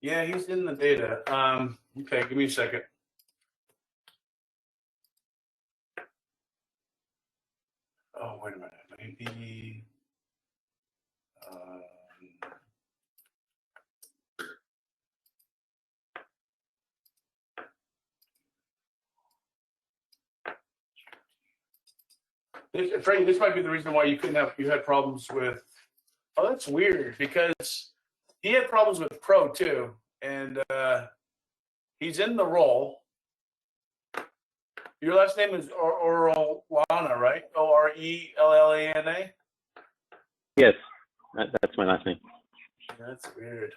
Yeah, he's in the data. Okay, give me a second. Oh, wait a minute. Maybe. Freddie, this might be the reason why you had problems with. Oh, that's weird because he had problems with Pro too, and he's in the role. Your last name is Orellana, right? Orellana. Yes, that's my last name. That's weird.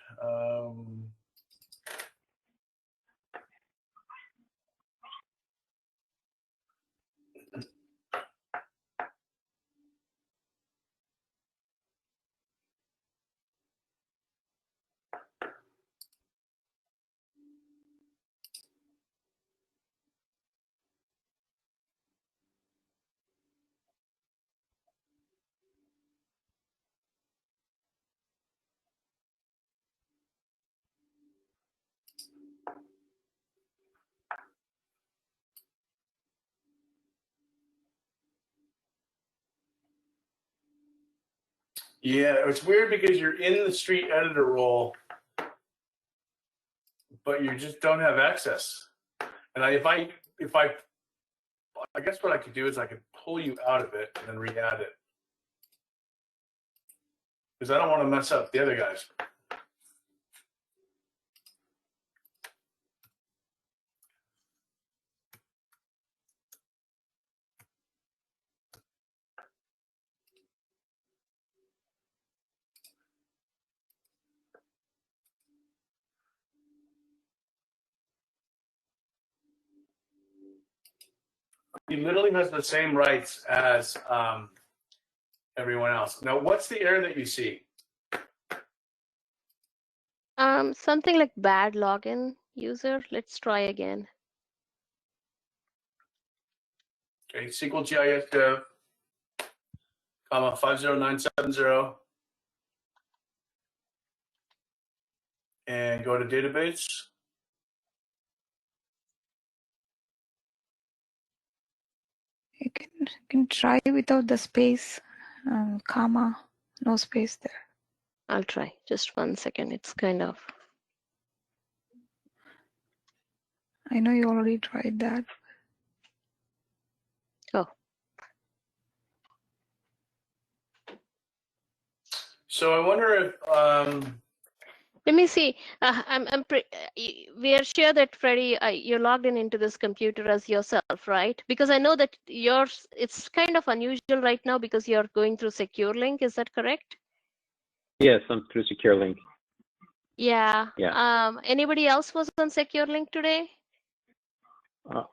Yeah, it's weird because you're in the street editor role, but you just don't have access. And I guess what I could do is I could pull you out of it and then re-add it. Because I don't want to mess up the other guys. He literally has the same rights as everyone else. Now, what's the error that you see? Something like bad login user. Let's try again. Okay, SQL GIS dev, comma 50970, and go to database. You can try without the space, comma, no space there. I'll try. Just 1 second. It's kind of. I know you already tried that. Oh. So I wonder if Let me see. We are sure that Freddie, you're logged into this computer as yourself, right? Because I know that yours. It's kind of unusual right now because you're going through SecureLink. Is that correct? Yes, I'm through SecureLink. Yeah. Yeah. Anybody else was on SecureLink today? I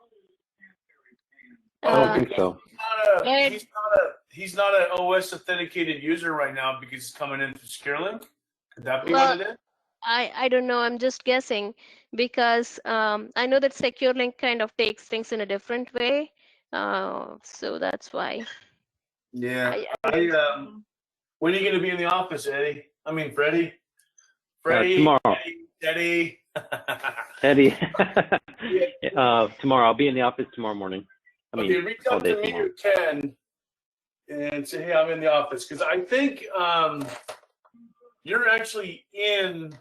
don't think so. he's not an OS authenticated user right now because he's coming in through SecureLink. Could that be what it is? I don't know. I'm just guessing because I know that SecureLink kind of takes things in a different way. So that's why. Yeah. When are you going to be in the office, Eddie? I mean, Freddie. Freddie. Tomorrow. Eddie. Eddie, tomorrow I'll be in the office tomorrow morning. Okay, reach all out day to me tomorrow. or Ken and say, hey, I'm in the office. Because I think you're actually in.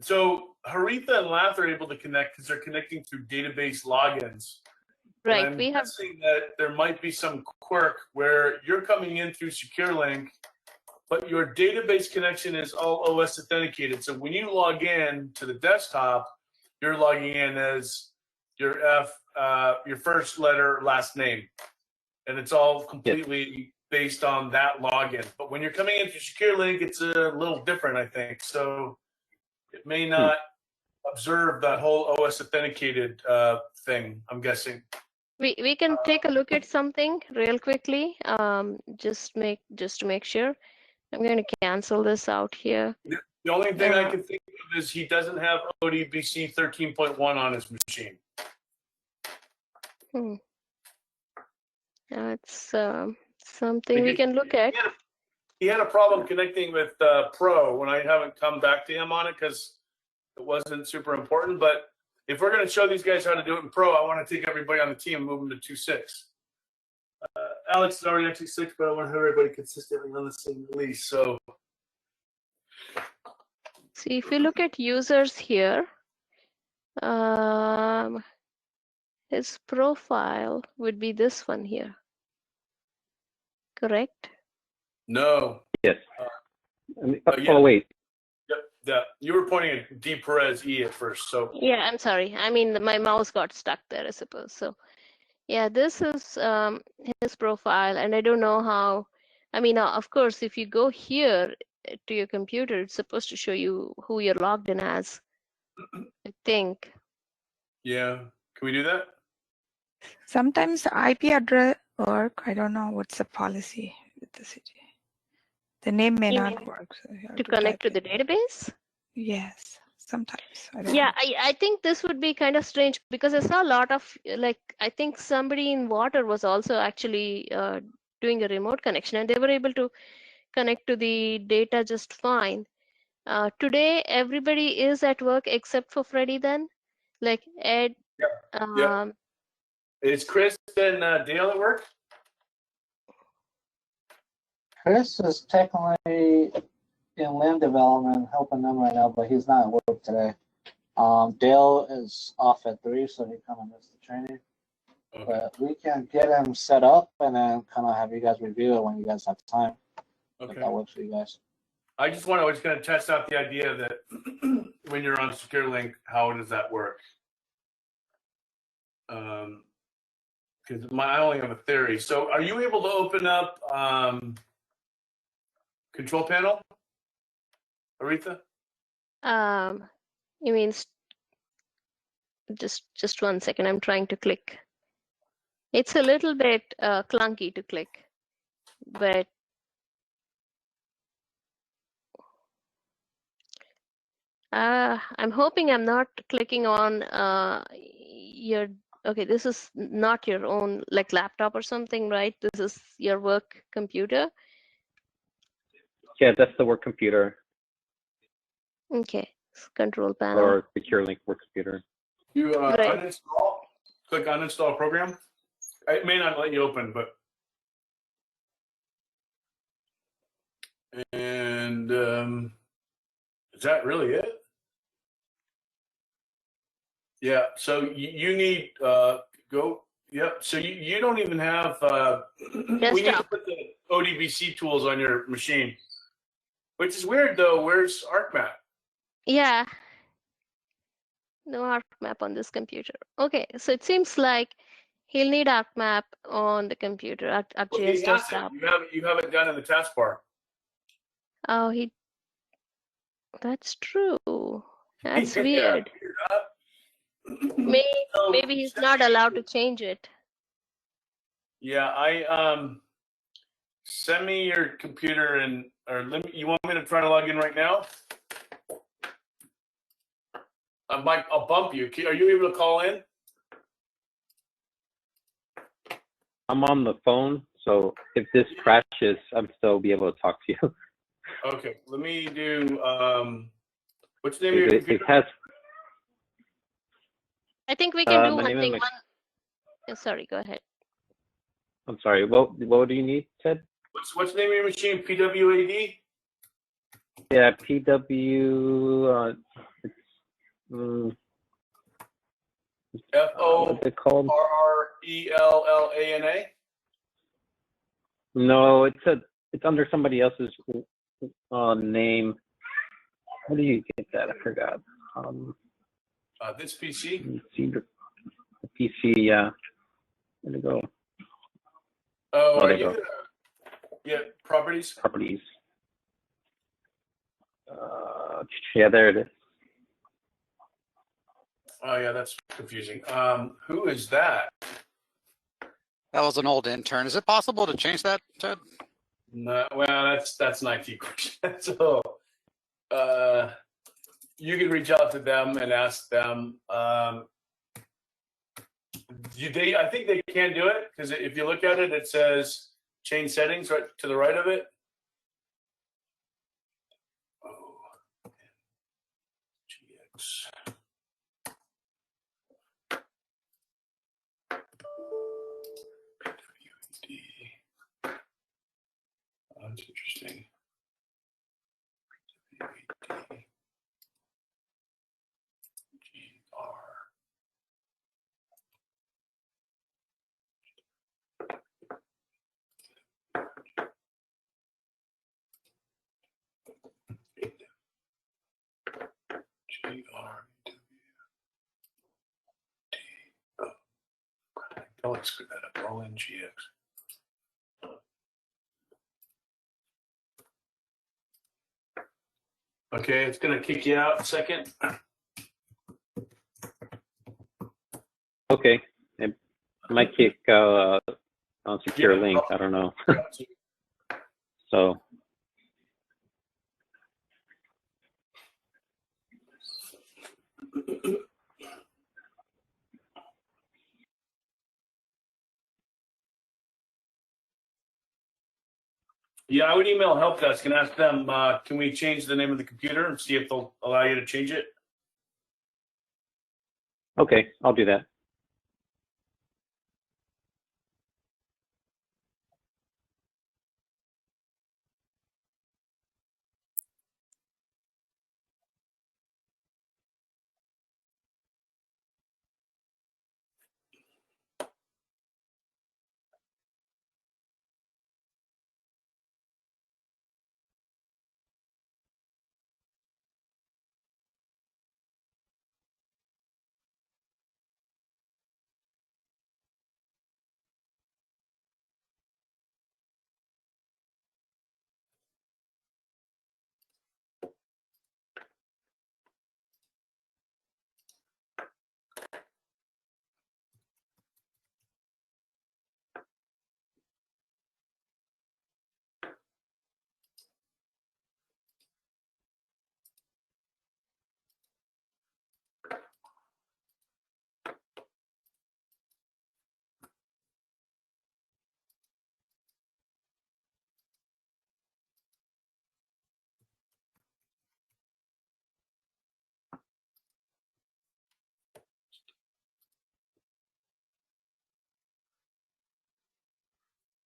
So Haritha and Lath are able to connect because they're connecting through database logins. Right. And I'm We have guessing that there might be some quirk where you're coming in through SecureLink, but your database connection is all OS authenticated. So when you log in to the desktop, you're logging in as your first letter, last name. And it's all completely based on that login. But when you're coming into SecureLink, it's a little different, I think. So it may not observe that whole OS authenticated thing, I'm guessing. we can take a look at something real quickly. Just to make sure. I'm going to cancel this out here. The only thing I can think of is he doesn't have ODBC 13.1 on his machine. That's something we can look at. He had a problem connecting with Pro when I haven't come back to him on it because it wasn't super important. But if we're going to show these guys how to do it in Pro, I want to take everybody on the team and move them to 2.6. Alex is already on 2.6, but I want to have everybody consistently on the same release. So, see if we look at users here, his profile would be this one here. Correct? no. Yes. Yeah. Oh wait. Yep. You were pointing at D Perez E at first. So Yeah, I'm sorry. I mean, my mouse got stuck there, I suppose. So, yeah, this is his profile, and I don't know how. I mean, of course, if you go here to your computer, it's supposed to show you who you're logged in as, I think. yeah, can we do that? Sometimes the IP address work. I don't know what's the policy with the city. The name may You not mean work. So you have to connect to type the it. database? Yes, sometimes. I don't Yeah, know. I think this would be kind of strange because I saw a lot of, like, I think somebody in water was also actually doing a remote connection and they were able to connect to the data just fine. Today, everybody is at work except for Freddie then? Like Ed, Yep. Is Chris and Dale at work? Chris is technically in land development, helping them right now, but he's not at work today. Dale is off at 3, so he kind of missed the training. Okay. But we can get him set up and then kind of have you guys review it when you guys have time. If Okay. that works for you guys. I just want to, going to test out the idea that when you're on SecureLink, how does that work? Because I only have a theory. So are you able to open up control panel, Aretha? You mean just 1 second, I'm trying to click. It's a little bit clunky to click, but I'm hoping I'm not clicking on your, okay, this is not your own like laptop or something, right? This is your work computer. Yeah, that's the work computer Okay, control panel. or SecureLink work computer. You Right. uninstall, click uninstall program. It may not let you open, but. And is that really it? Yeah, so you need go. Yep. So you don't even have. We need to Desktop. put the ODBC tools on your machine, which is weird though. Where's ArcMap? Yeah. No ArcMap on this computer. Okay, so it seems like he'll need ArcMap on the computer, Well, ArcGIS he has it. desktop. You have it done in the taskbar. Oh, that's true. That's Yeah, weird. So, Maybe he's not allowed to change it. Yeah, send me your computer and you want me to try to log in right now? Mike, I'll bump you. Are you able to call in? I'm on the phone, so if this crashes, I'm still be able to talk to you. Okay, let me do. What's the name of your computer? I think we can do my one name thing. and Sorry, go ahead. I'm sorry. What do you need, Ted? What's the name of your machine? PWAD? Yeah, PW. It's what's it called? FORRELLANA? No, it's under somebody else's name. How do you get that? I forgot. This PC? Let me see the PC. Yeah. Where'd it go? Oh, There are you you? go. Yeah, properties. Properties. Yeah, there it is. Oh yeah, that's confusing. Who is that? That was an old intern. Is it possible to change that, Ted? No, well, that's an IT question. So, you can reach out to them and ask them. I think they can do it because if you look at it, it says change settings right to the right of it. Oh, GX. PWD. Oh, that's interesting. PWD. GR. Don't screw that up. Roll in GX. Okay, it's gonna kick you out in a second. Okay. It might kick on secure Yeah. link. I don't know. So Yeah, I would email help desk and ask them, can we change the name of the computer and see if they'll allow you to change it? okay, I'll do that.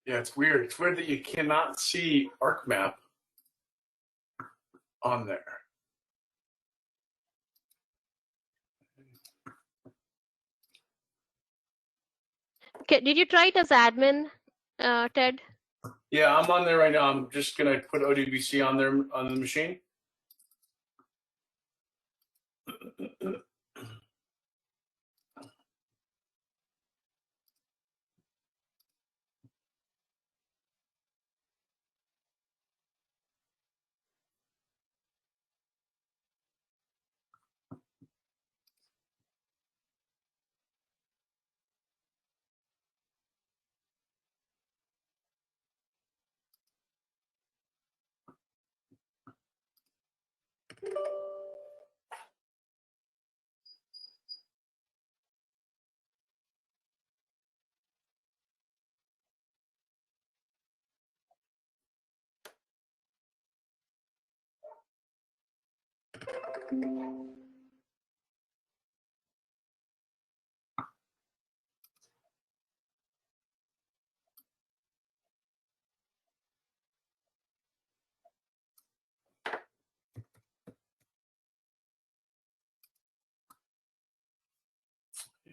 Yeah, it's weird. It's weird that you cannot see ArcMap on there. Okay, did you try it as admin, Ted? Yeah, I'm on there right now. I'm just gonna put ODBC on there on the machine.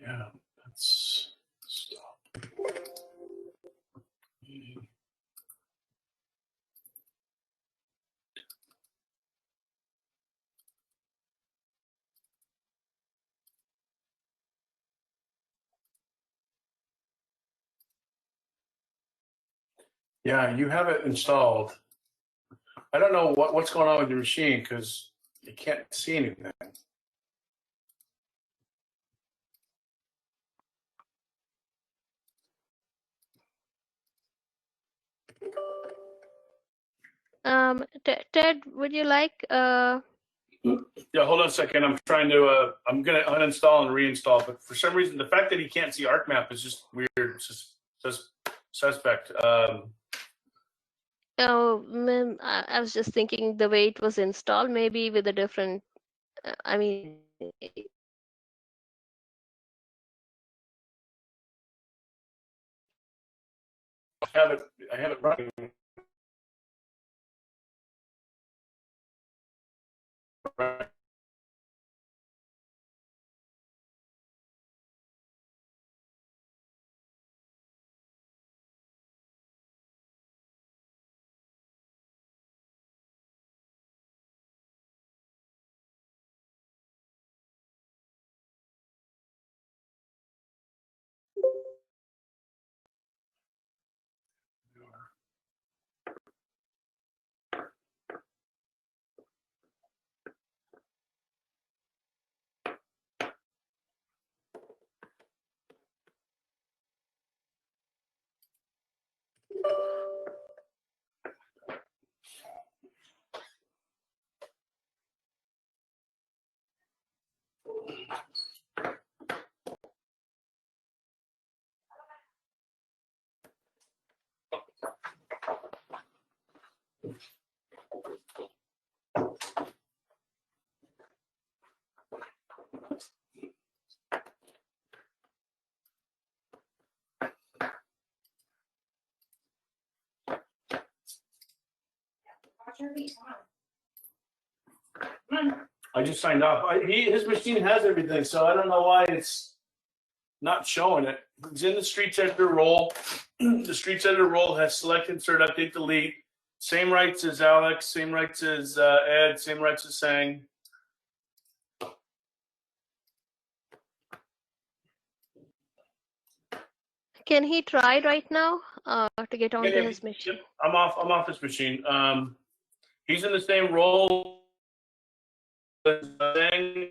Yeah, let's stop. Yeah, you have it installed. I don't know what's going on with your machine because you can't see anything. Ted, would you like? Yeah, hold on a second. I'm trying to. I'm gonna uninstall and reinstall, but for some reason, the fact that he can't see ArcMap is just weird. It's just suspect. Oh, I was just thinking the way it was installed, maybe with a different. I mean, I have it running. I just signed off. His machine has everything, so I don't know why it's not showing it. It's in the Streets Editor role. The Streets Editor role has select, insert, update, delete. Same rights as Alex, same rights as Ed, same rights as Sang. can he try right now to get onto his machine? Yep, I'm off this machine. He's in the same role as Sang.